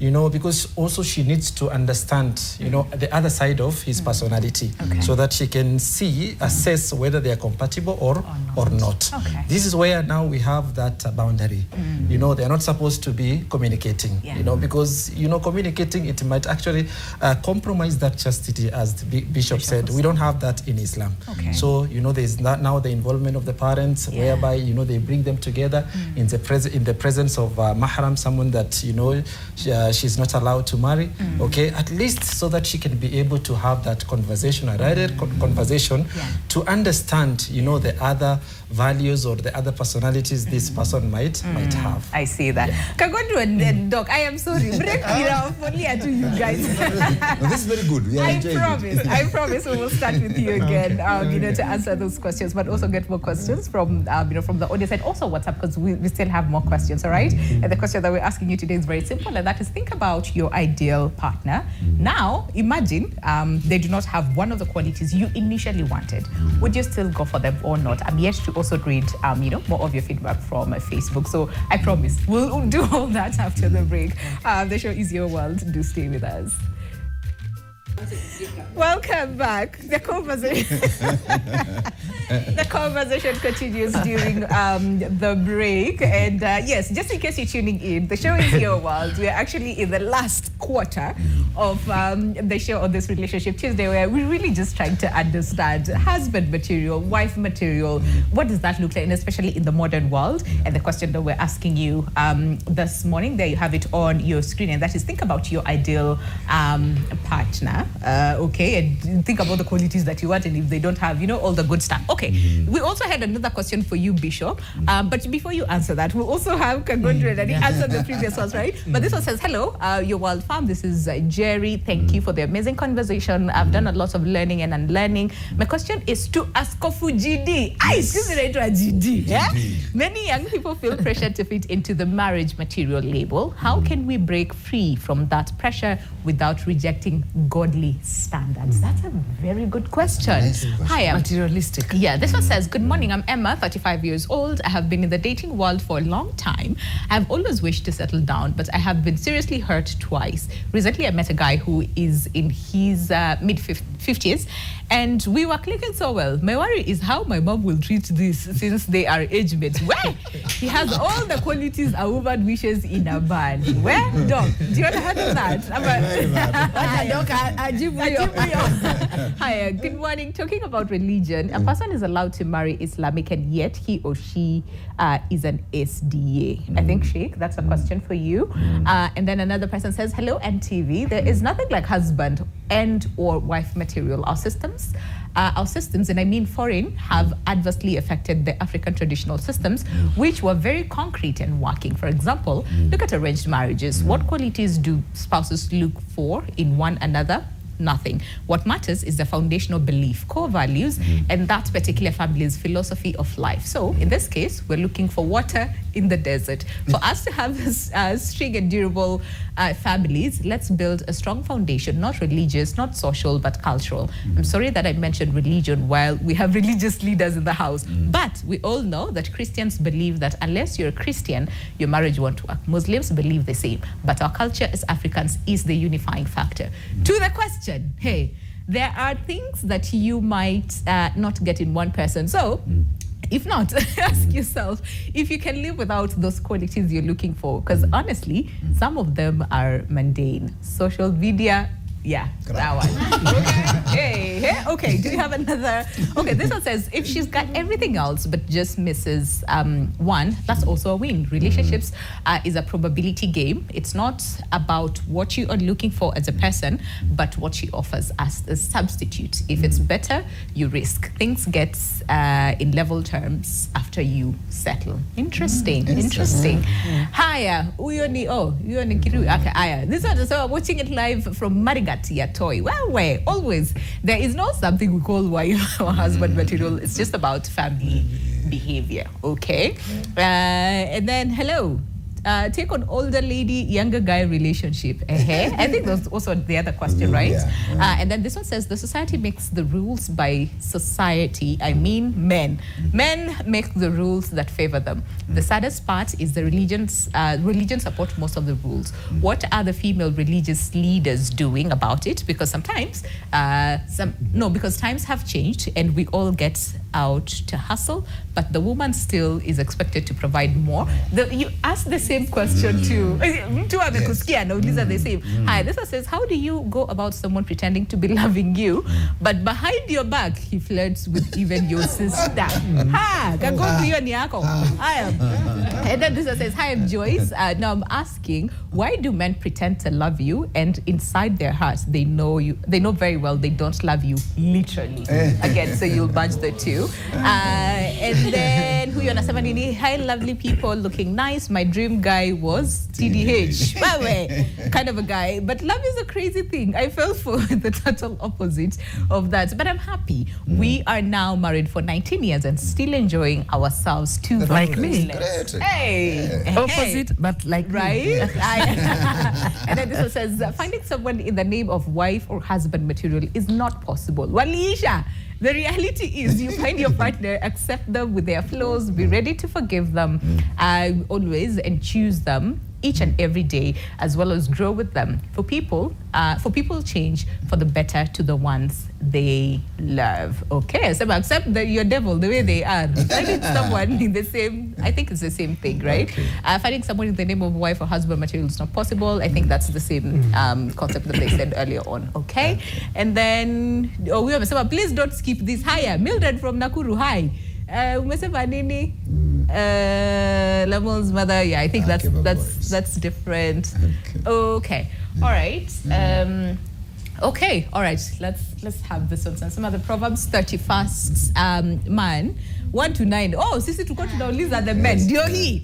you know, because also she needs to understand, you know, the other side of his personality, so that she can assess whether they are compatible or not. This is where now we have that boundary. You know, they are not supposed to be communicating, you know, because, you know, communicating, it might actually compromise that chastity, as the Bishop said. We don't have that in Islam. So, you know, there's now the involvement of the parents, whereby, you know, they bring them together in the presence of mahram, someone that, you know, she's not allowed to marry. Okay, at least so that she can be able to have that conversation, a guided conversation, to understand, you know, the other values or the other personalities this person might have. I see that. Kagondu and Doc, I am sorry. Break it off only to you guys. No, this is very good. We are I promise we will start with you again, you know, to answer those questions, but also get more questions from, you know, from the audience and also WhatsApp, because we still have more questions, all right? And the question that we're asking you today is very simple, and that is, think about your ideal partner. Now, imagine they do not have one of the qualities you initially wanted. Would you still go for them or not? I'm yet to also read, you know, more of your feedback from Facebook. So I promise we'll do all that after the break. The show is your world. Do stay with us. Welcome back. The conversation continues during the break. And yes, just in case you're tuning in, the show is your world. We're actually in the last quarter of the show on this Relationship Tuesday, where we're really just trying to understand husband material, wife material. What does that look like, and especially in the modern world? And the question that we're asking you this morning, there you have it on your screen, and that is, think about your ideal partner. Okay, and think about the qualities that you want, and if they don't have, you know, all the good stuff. Okay, we also had another question for you, Bishop, but before you answer that, we also have Kagondre, and he answered the previous ones, right? But this one says, hello, your world fam, this is Jerry. Thank you for the amazing conversation. I've done a lot of learning and unlearning. My question is to Askofu GD. Excuse me, to a GD. Yeah? Many young people feel pressure to fit into the marriage material label. How can we break free from that pressure without rejecting godly family standards? That's a very good question. Hi, materialistic. Yeah, this one says, good morning, I'm Emma, 35 years old. I have been in the dating world for a long time. I've always wished to settle down, but I have been seriously hurt twice. Recently, I met a guy who is in his mid-50s, and we were clicking so well. My worry is how my mom will treat this since they are age mates. Where? He has all the qualities a woman wishes in a man. Where? Doc, do you want to handle that? Hi, good morning. Talking about religion, a person is allowed to marry Islamic and yet he or she is an SDA. I think, Sheikh, that's a question for you. And then another person says, hello, NTV. There is nothing like husband and or wife material. Our systems, and I mean foreign, have adversely affected the African traditional systems, which were very concrete and working. For example, look at arranged marriages. What qualities do spouses look for in one another? Nothing. What matters is the foundational belief, core values, and that particular family's philosophy of life. So in this case, we're looking for water in the desert. For us to have strong and durable families, let's build a strong foundation, not religious, not social, but cultural. I'm sorry that I mentioned religion while we have religious leaders in the house, but we all know that Christians believe that unless you're a Christian, your marriage won't work. Muslims believe the same, but our culture as Africans is the unifying factor. To the question, hey, there are things that you might not get in one person. So if not, ask yourself if you can live without those qualities you're looking for. Because honestly, some of them are mundane. Social media, yeah, that one. Okay, do you have another? Okay, this one says, if she's got everything else but just misses one, that's also a win. Relationships is a probability game. It's not about what you are looking for as a person, but what she offers as a substitute. If it's better, you risk. Things get in level terms after you settle. Interesting. Hiya, uyoni kiru. Okay, aya. This one, so I'm watching it live from Marigat. Toy. Well, always there is no something we call wife or husband material. It's just about family behavior. Okay. And then hello. Take on older lady, younger guy relationship. I think that's also the other question, right? And then this one says, the society makes the rules by society. I mean men. Men make the rules that favor them. The saddest part is the religions support most of the rules. What are the female religious leaders doing about it? Because sometimes, because times have changed and we all get out to hustle, but the woman still is expected to provide more. You ask the same question too. The same. Hi, this one says, how do you go about someone pretending to be loving you, but behind your back he flirts with even your sister? And then this one says, hi, I'm Joyce. Now I'm asking, why do men pretend to love you and inside their hearts they know very well they don't love you literally? Again, so you'll bunch the two. And then hi, lovely people, looking nice. My dream guy was TDH. Kind of a guy. But love is a crazy thing. I fell for the total opposite of that. But I'm happy. We are now married for 19 years and still enjoying ourselves too. Like me. Opposite, but like right? And then this one says, finding someone in the name of wife or husband material is not possible. Walisha. The reality is you find your partner, accept them with their flaws, be ready to forgive them always and choose them each and every day, as well as grow with them. For people change for the better to the ones they love. Okay, so accept your devil the way they are. Finding someone in the same, I think it's the same thing, right? Okay. Finding someone in the name of wife or husband material is not possible. I think that's the same concept that they said earlier on. Okay, and then we have someone. Please don't skip this. Hiya, Mildred from Nakuru. Hi. Umesema nini? Lamon's mother. Yeah, I think that's different. Okay. All right. Okay. All right. Let's have this one. Some of the Proverbs 31st man 1 to 9. Oh, sisi tuko tunauliza the men. Ndio hii.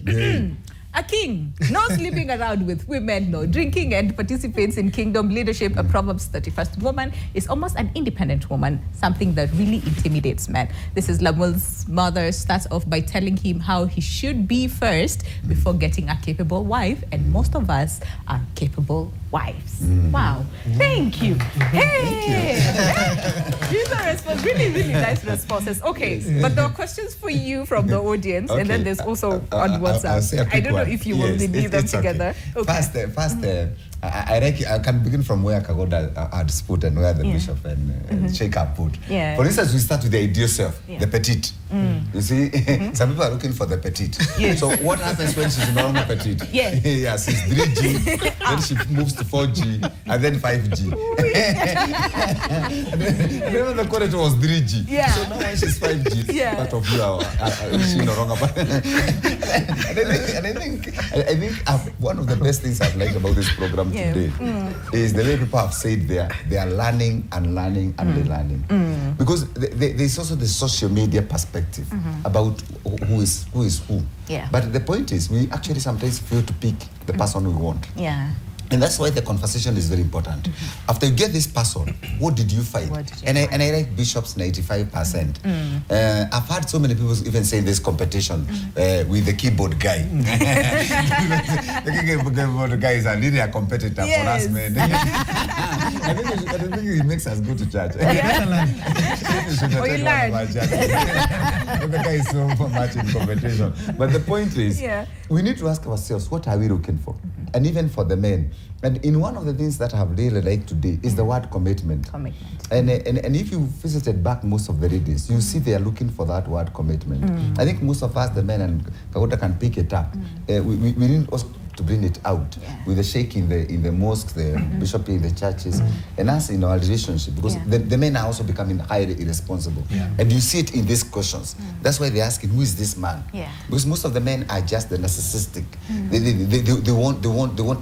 a king, no sleeping around with women, no drinking, and participates in kingdom leadership. A Proverbs 31st woman is almost an independent woman, something that really intimidates men. This is Lemuel's mother starts off by telling him how he should be first before getting a capable wife, and most of us are capable wives. Wow. Thank you. Hey. These are really, really nice responses. Okay, but there are questions for you from the audience, and then there's also on WhatsApp. I don't know if you will lead them together. Okay. First, I can begin from where Kagoda had put and where the bishop and Sheikh had put. Yeah. For instance, we start with the ideal self, the petite. You see, some people are looking for the petite. Yes. So what happens when she's no longer petite? Yes. Yeah, she's 3G, then she moves to 4G, and then 5G. and then when the quality was 3G. Yeah. So now when she's 5G, part of you are she no longer. I think one of the best things I've liked about this program today is the way people have said they are learning and learning and relearning. Because there's also the social media perspective about who is who. Yeah. But the point is, we actually sometimes fail to pick the person we want. Yeah. And that's why the conversation is very important. After you get this person, what did you find? And I like Bishop's 95%. I've heard so many people even saying this competition with the keyboard guy. The keyboard guy is really a competitor for us men. I think it makes us go to church. The guy is so much in competition. But the point is, we need to ask ourselves, what are we looking for? And even for the men. And in one of the things that I have really liked today is the word commitment. And if you visited back most of the readings, you see they are looking for that word commitment. I think most of us, the men, and Kagoda can pick it up. We need also to bring it out with the sheikh in the mosque, the bishop in the churches, and us in our relationship, because the men are also becoming highly irresponsible. And you see it in these questions. That's why they're asking, who is this man? Because most of the men are just the narcissistic. They want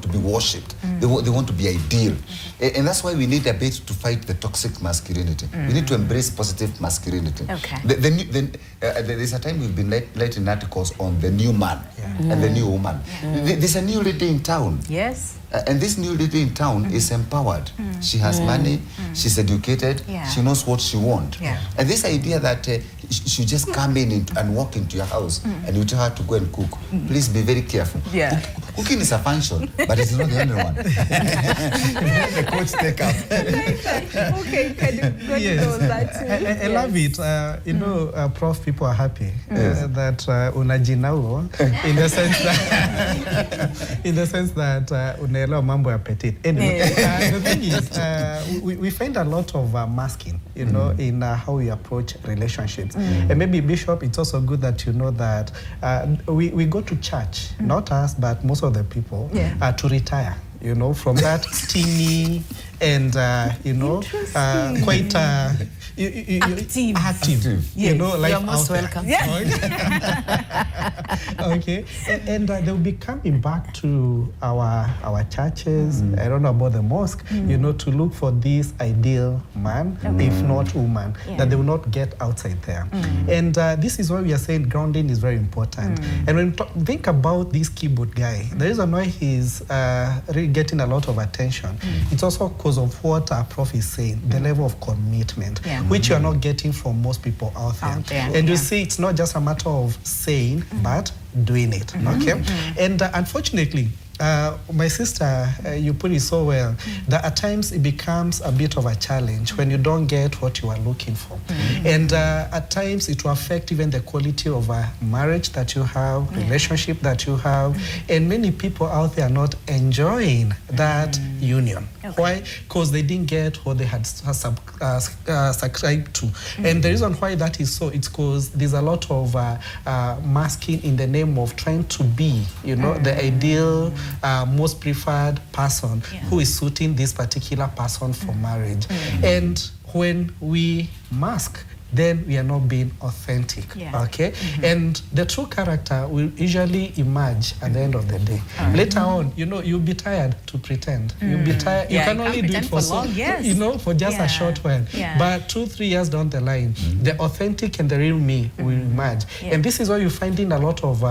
to be worshipped. They want to be ideal. And that's why we need a bit to fight the toxic masculinity. We need to embrace positive masculinity. There's a time we've been writing articles on the new man and the new woman. There's a new lady in town. Yes. And this new lady in town is empowered. She has money, she's educated, she knows what she wants. And this idea that she just come in and walk into your house and you tell her to go and cook, please be very careful. Cooking is a function, but it's not the only one. The coach take up. Okay, can you go into that too? I love it. You know, Prof, people are happy that unajinao in the sense that unaelewa mambo ya petite. Anyway, the thing is, we find a lot of masking, you know, in how we approach relationships. And maybe, Bishop, it's also good that you know that we go to church, not us, but most of the people, to retire, you know, from that steamy and, you know, quite active. You know, like you're most welcome. Okay, and they'll be coming back to our churches. I don't know about the mosque, you know, to look for this ideal man, if not woman, that they will not get outside there. And this is why we are saying grounding is very important. And when we think about this keyboard guy, the reason why he's really getting a lot of attention, it's also because of what our Prof is saying, the level of commitment, which you are not getting from most people out there. And you see, it's not just a matter of saying, but doing it. Okay, and unfortunately, my sister, you put it so well, that at times it becomes a bit of a challenge when you don't get what you are looking for. And at times it will affect even the quality of a marriage that you have, relationship that you have, and many people out there are not enjoying that union. Why? Because they didn't get what they had subscribed to. And the reason why that is so, it's because there's a lot of masking in the name of trying to be, you know, the ideal most preferred person who is suiting this particular person for marriage. And when we mask then we are not being authentic. Yeah. Okay? And the true character will usually emerge at the end of the day. Later on, you know, you'll be tired to pretend. You'll be tired. You can only do it for long, you know, for just a short while. Yeah. But 2-3 years down the line, the authentic and the real me will emerge. And this is why you find in a lot of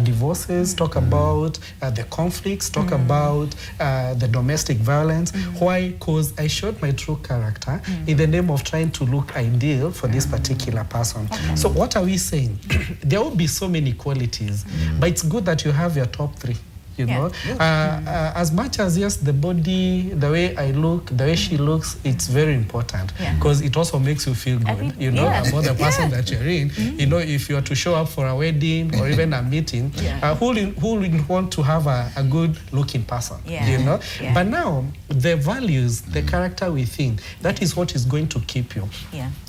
divorces, talk about the conflicts, talk about the domestic violence. Why? Because I showed my true character in the name of trying to look ideal for this particular person. So what are we saying? There will be so many qualities, but it's good that you have your top 3. You know, as much as yes, the body, the way I look, the way she looks, it's very important because it also makes you feel good. You know, about the person that you're in. You know, if you are to show up for a wedding or even a meeting, who will want to have a good looking person? You know, but now the values, the character within, that is what is going to keep you.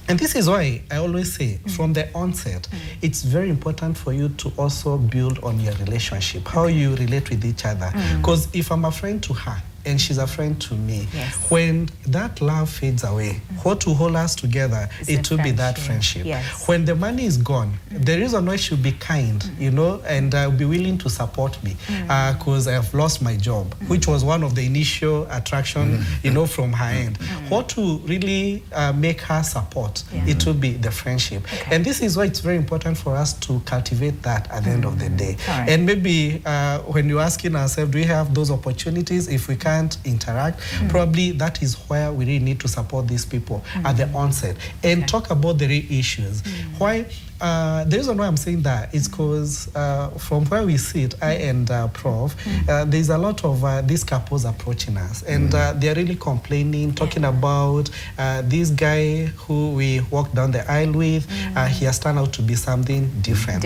And this is why I always say, from the onset, it's very important for you to also build on your relationship, how you relate with each other. Because if I'm a friend to her, and she's a friend to me. When that love fades away, what will hold us together, it will be that friendship. When the money is gone, the reason why she'll be kind, you know, and be willing to support me, because I have lost my job, which was one of the initial attraction, you know, from her end. What will really make her support, it will be the friendship. And this is why it's very important for us to cultivate that at the end of the day. And maybe when you're asking ourselves, do we have those opportunities? If we can't interact, probably that is where we really need to support these people at the onset and talk about the real issues. Why? The reason why I'm saying that is because from where we sit, I and Prof, there's a lot of these couples approaching us, and they're really complaining, talking about this guy who we walked down the aisle with, he has turned out to be something different.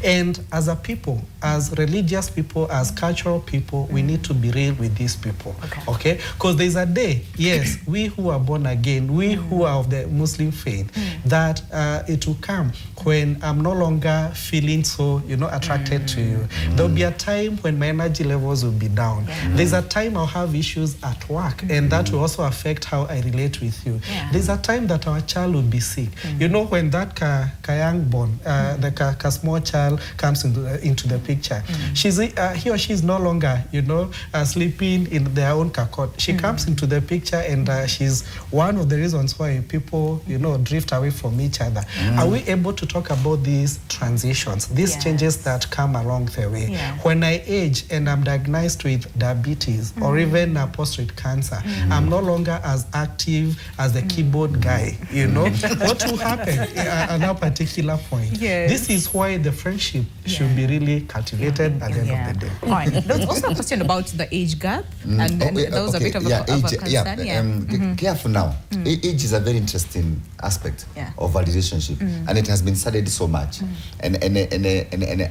And as a people, as religious people, as cultural people, we need to be real with these people. Okay? Because there's a day, yes, we who are born again, we who are of the Muslim faith, that it will come when I'm no longer feeling so, you know, attracted to you. There'll be a time when my energy levels will be down. There's a time I'll have issues at work, and that will also affect how I relate with you. There's a time that our child will be sick. You know, when that young born, the small child comes into the picture, she's he or she is no longer, you know, sleeping in their own cot. She comes into the picture, and she's one of the reasons why people, you know, drift away from each other. Are we able to talk about these transitions, these changes that come along the way? When I age and I'm diagnosed with diabetes or even prostate cancer, I'm no longer as active as the keyboard guy, you know? What will happen at that particular point? This is why the friendship should be really cultivated at the end of the day. All right. There was also a question about the age gap, and that was a bit of a concern. Careful now. Age is a very interesting aspect of a relationship, and it has been studied so much. And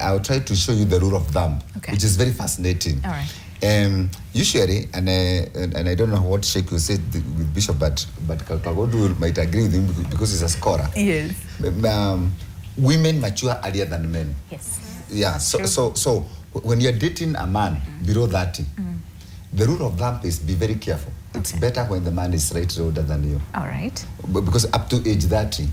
I'll try to show you the rule of thumb, which is very fascinating. All right. Usually, and I don't know what Sheikh will say with Bishop, but Kagodu might agree with him because he's a scholar. Yes. Women mature earlier than men. Yes. Yeah. So when you're dating a man below 30, the rule of thumb is be very careful. It's better when the man is slightly older than you. All right. Because up to age 30,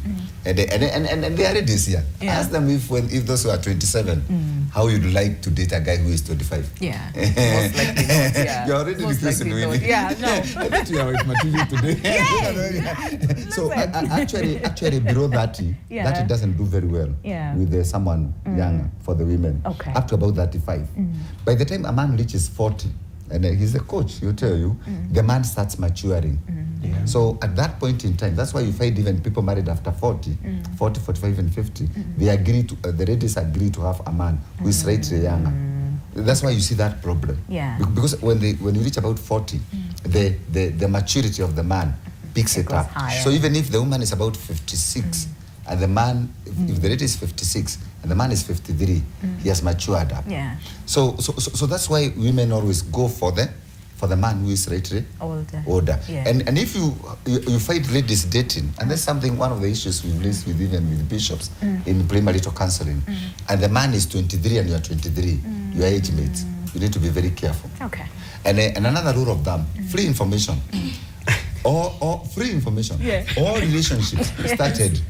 and they are ready this year. Ask them if those who are 27, how you'd like to date a guy who is 25. Yeah. Most likely not, yeah. You're already refusing winning. Yeah, no. I bet you are with material today. So actually below 30, that doesn't do very well with someone younger for the women. Up to about 35. By the time a man reaches 40, and he's a coach, he'll tell you, the man starts maturing. So at that point in time, that's why you find even people married after 40, 40, 45, and 50, they agree to, the ladies agree to have a man who is slightly younger. That's why you see that problem. Because when you reach about 40, the maturity of the man picks it up. Higher. So even if the woman is about 56, and the man, if the lady is 56, and the man is 53, he has matured up. So that's why women always go for the man who is slightly older. And if you find ladies dating, and that's something, one of the issues we've raised with even with bishops in premarital counseling, and the man is 23 and you are 23, you are age mates. You need to be very careful. And another rule of thumb, free information. or free information. Yeah. All relationships started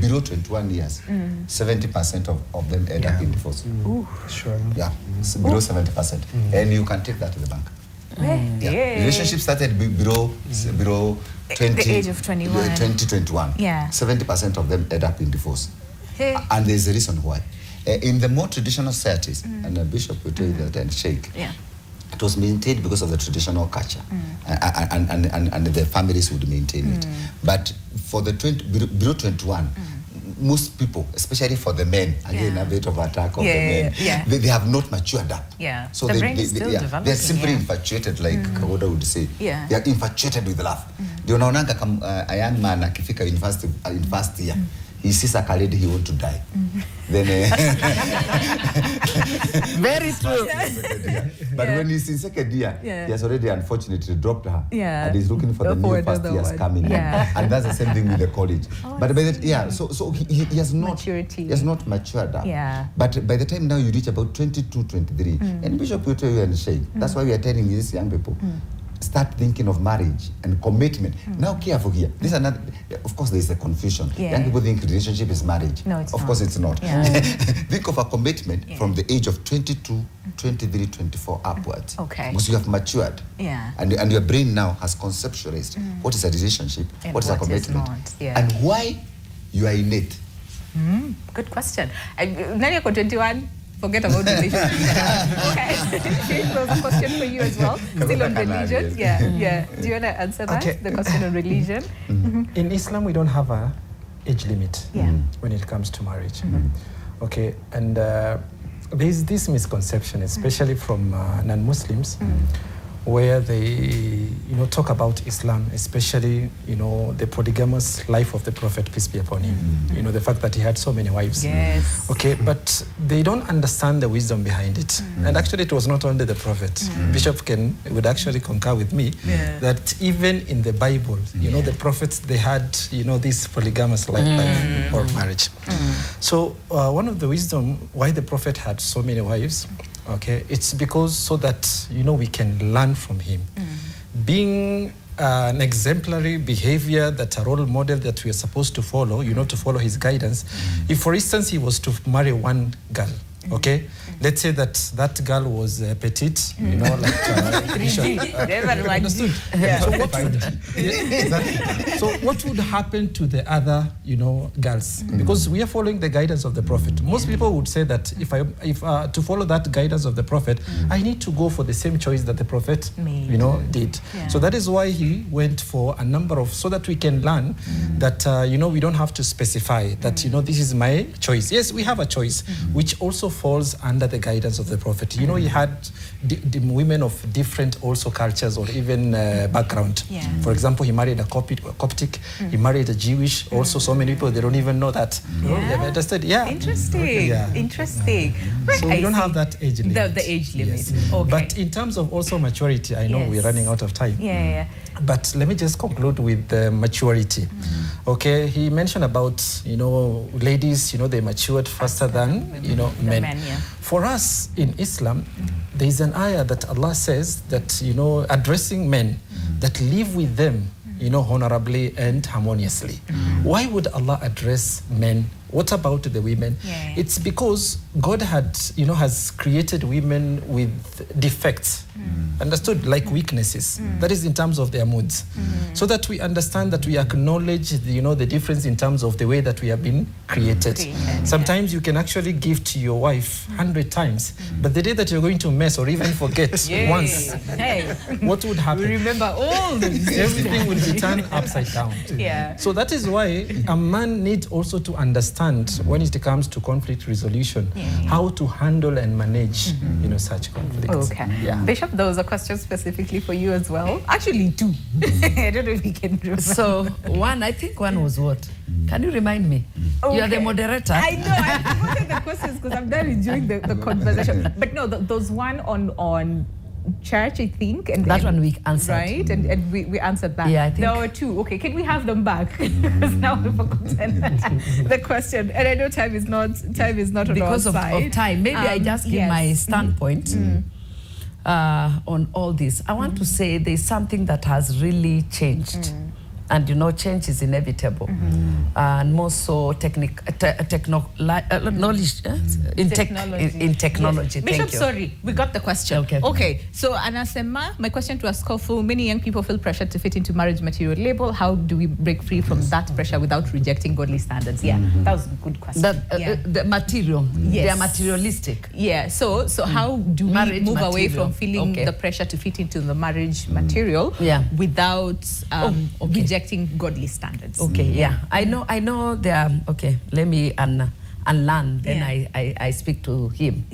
below 21 years. 70% of them end up in divorce. Ooh, sure. Yeah, below 70%. And you can take that to the bank. Yeah. Relationships started below 20, the age of 21. 21. Yeah. 70% of them end up in divorce. And there's a reason why. In the more traditional societies, and the bishop will tell you that, and Sheikh, it was maintained because of the traditional culture, and the families would maintain it. But for the below 21, most people, especially for the men, again a bit of attack of the men, they have not matured up. Yeah. So the brain is still developing. they're simply infatuated, like Kawoda would say. Yeah. They are infatuated with love. Ndio unaonanga a young man akifika university in first year, he sees a lady, he wants to die. Then very true. But when he's in second year, he has already unfortunately dropped her. Yeah. And he's looking for the new first years coming. Yeah. And that's the same thing with the college. But by the so he has not maturity. He has not matured up. Yeah. But by the time now you reach about 22, 23, and Bishop will tell you and Sheikh, that's why we are telling these young people, start thinking of marriage and commitment. Now, careful here. This is another. Of course, there is a confusion. Young people think relationship is marriage. No, it's of not. course, it's not. Yeah. Think of a commitment from the age of 22, 23, 24 upwards. Okay. Because you have matured. Yeah. And your brain now has conceptualized what is a relationship, And what is a what is commitment, not. Yeah. and why you are in it. Good question. Nani yako 21? Forget about religion. Okay. There's a question for you as well. Still on religion. Yeah. Do you want to answer that? Okay. The question on religion? In Islam, we don't have a age limit when it comes to marriage. Okay, and there's this misconception, especially from non-Muslims, where they talk about Islam, especially the polygamous life of the Prophet, peace be upon him. The fact that he had so many wives. Yes. Okay, but they don't understand the wisdom behind it. And actually, it was not only the Prophet. Bishop would actually concur with me that even in the Bible, the prophets, they had this polygamous life or marriage. So one of the wisdom why the Prophet had so many wives, okay, it's because so that we can learn from him. Being an exemplary behavior, that a role model that we are supposed to follow, to follow his guidance. If, for instance, he was to marry one girl, okay, let's say that girl was petite, like understood. So what would happen to the other, girls? Because we are following the guidance of the Prophet. Most people would say that if to follow that guidance of the Prophet, I need to go for the same choice that the Prophet, did. Yeah. So that is why he went for a number of, so that we can learn that, we don't have to specify that, this is my choice. Yes, we have a choice, which also falls under the guidance of the Prophet. He had the women of different also cultures or even background. Yeah. For example, he married a Coptic, he married a Jewish. Also, so many people, they don't even know that. They've understood. Yeah. Interesting. Yeah. Interesting. So we don't have that age limit. The age limit. Yes. Okay. But in terms of also maturity, I know we're running out of time. Yeah. But let me just conclude with maturity. Okay, he mentioned about, ladies, they matured faster than, men. For us in Islam, there is an ayah that Allah says that, addressing men, that live with them, honorably and harmoniously. Why would Allah address men? What about the women? Yeah. It's because God has created women with defects, understood, like weaknesses. That is in terms of their moods. So that we understand that we acknowledge the difference in terms of the way that we have been created. Sometimes you can actually give to your wife 100 times, but the day that you're going to mess or even forget once, what would happen? We remember all this. Everything will be turned upside down. Yeah. So that is why a man needs also to understand when it comes to conflict resolution, how to handle and manage, such conflicts. Okay. Yeah. Bishop, there was a question specifically for you as well. Actually, two. I don't know if we can remember. So I think one was what? Can you remind me? Okay. You are the moderator. I know. I forgot the questions because I'm done enjoying the conversation. But no, there's one on church, I think. And that one we answered. Right? And we answered that. Yeah, I think. There were two. Okay, can we have them back? Because now we've forgotten the question. And I know time is not on because our side. of time. Maybe I just give my standpoint. on all this, I want to say there's something that has really changed. And you know, change is inevitable, and more so knowledge in technology. Yes. Bishop, sorry, we got the question. Okay. So Anasema, my question to Askofu: many young people feel pressure to fit into marriage material label. How do we break free from that pressure without rejecting godly standards? Yeah, that was a good question. The material, they are materialistic. Yeah. So how do we move away from feeling the pressure to fit into the marriage material without rejecting godly standards? I know there are, let me unlearn, then I speak to him.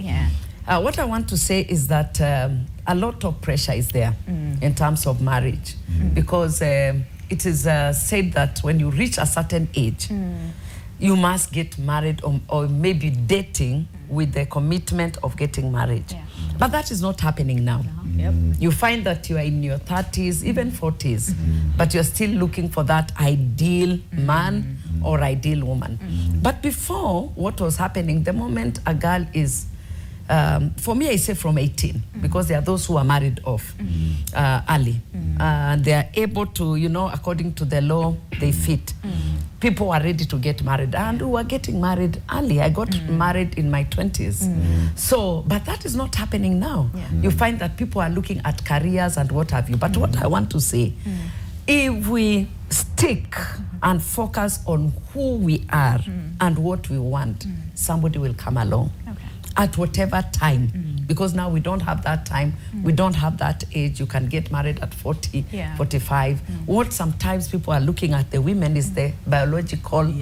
What I want to say is that a lot of pressure is there in terms of marriage, because it is said that when you reach a certain age, you must get married, or maybe dating with the commitment of getting married. But that is not happening now. You find that you are in your 30s, even 40s, but you're still looking for that ideal man or ideal woman. But before, what was happening, the moment a girl is, for me, I say from 18, because there are those who are married off early. And they are able to, you know, according to the law, they fit. People are ready to get married, and who are getting married early. I got married in my 20s. So, but that is not happening now. You find that people are looking at careers and what have you. But what I want to say, if we stick and focus on who we are and what we want, somebody will come along. At whatever time, because now we don't have that time, we don't have that age. You can get married at 40, 45. What sometimes people are looking at the women is the biological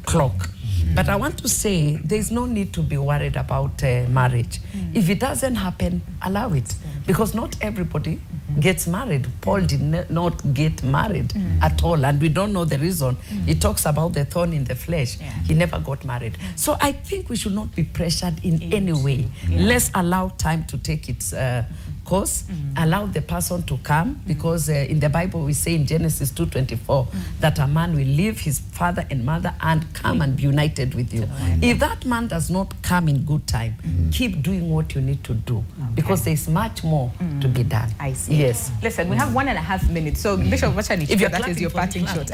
clock. But I want to say there's no need to be worried about marriage. If it doesn't happen, allow it, because not everybody gets married. Paul did not get married at all, and we don't know the reason. He talks about the thorn in the flesh. He never got married. So I think we should not be pressured in any way. Let's allow time to take its course, allow the person to come, because in the Bible we say in Genesis 2:24 that a man will leave his father and mother and come and be united with you. If that man does not come in good time, keep doing what you need to do, because there's much more to be done. I see. Yes. Listen, we have 1.5 minutes, so Bishop Wachani, if that is your parting shot.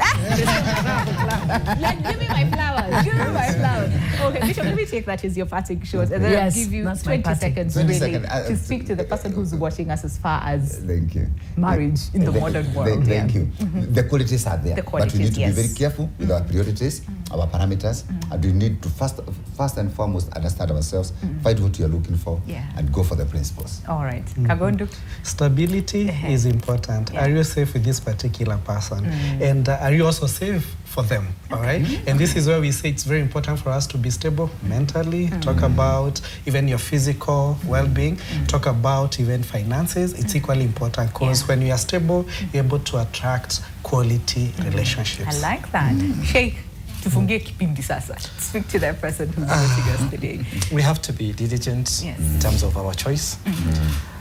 Like, give me my flowers. Give me my flowers. Okay, Bishop, let me take that as your parting shot, and then I'll give you 20 seconds really to speak to the person who's watching us as far as marriage in the modern world. Thank you. The qualities are there, but we need to be very careful with our priorities, our parameters, and we need to first and foremost understand ourselves, find what you are looking for, and go for the principles. All right. Kagondo? Stability is important. Are you safe with this particular person? And are you also safe for them? All right. And this is where we say it's very important for us to be stable mentally, talk about even your physical well-being, talk about even finances. It's equally important, because when you are stable, you're able to attract quality relationships. I like that. Sheikh, tufungie kipindi sasa. Speak to that person who's watching us today. We have to be diligent in terms of our choice.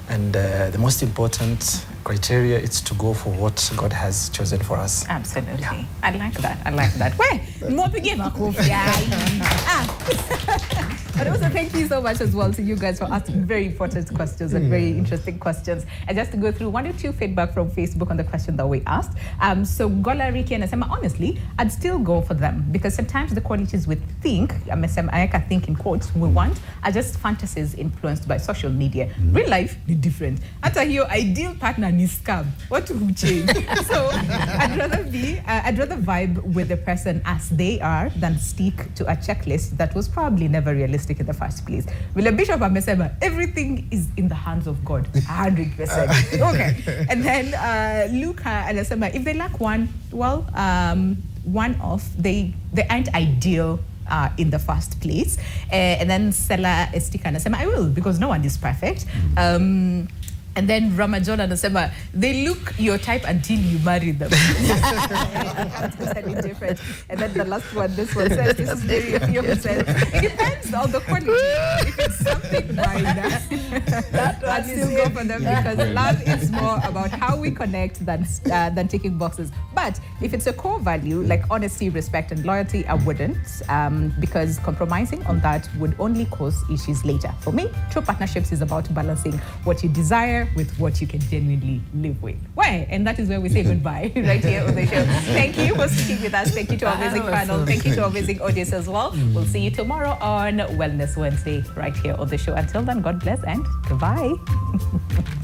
And the most important criteria is to go for what God has chosen for us. Absolutely. I like that. I like that. Where? More begin. But also thank you so much as well to you guys for asking very important questions and very interesting questions. And just to go through 1 or 2 feedback from Facebook on the question that we asked. So Gola, Ricky, and Asema, honestly, I'd still go for them, because sometimes the qualities we think, I think in quotes, we want, are just fantasies influenced by social media. Real life is different. After your ideal partner is scam, what will change? So I'd rather vibe with the person as they are than stick to a checklist that was probably never realistic in the first place. Well, Bishop Amesema, everything is in the hands of God, 100%. Okay. And then Luca and Asema, if they lack one, well, one off, they aren't ideal in the first place. And then Sela Estika and Asema, I will, because no one is perfect. And then Ramajon and Asema, they look your type until you marry them. Totally different. And then the last one, this one says, this is very says, it depends on the quality. If it's something minor, I'd still go for them, because love is more about how we connect than ticking boxes. But if it's a core value, like honesty, respect, and loyalty, I wouldn't, because compromising on that would only cause issues later. For me, true partnerships is about balancing what you desire share with what you can genuinely live with. Why? And that is where we say goodbye right here on the show. Thank you for sticking with us. Thank you to our amazing panel. Thank you to our amazing audience as well. We'll see you tomorrow on Wellness Wednesday right here on the show. Until then, God bless and goodbye.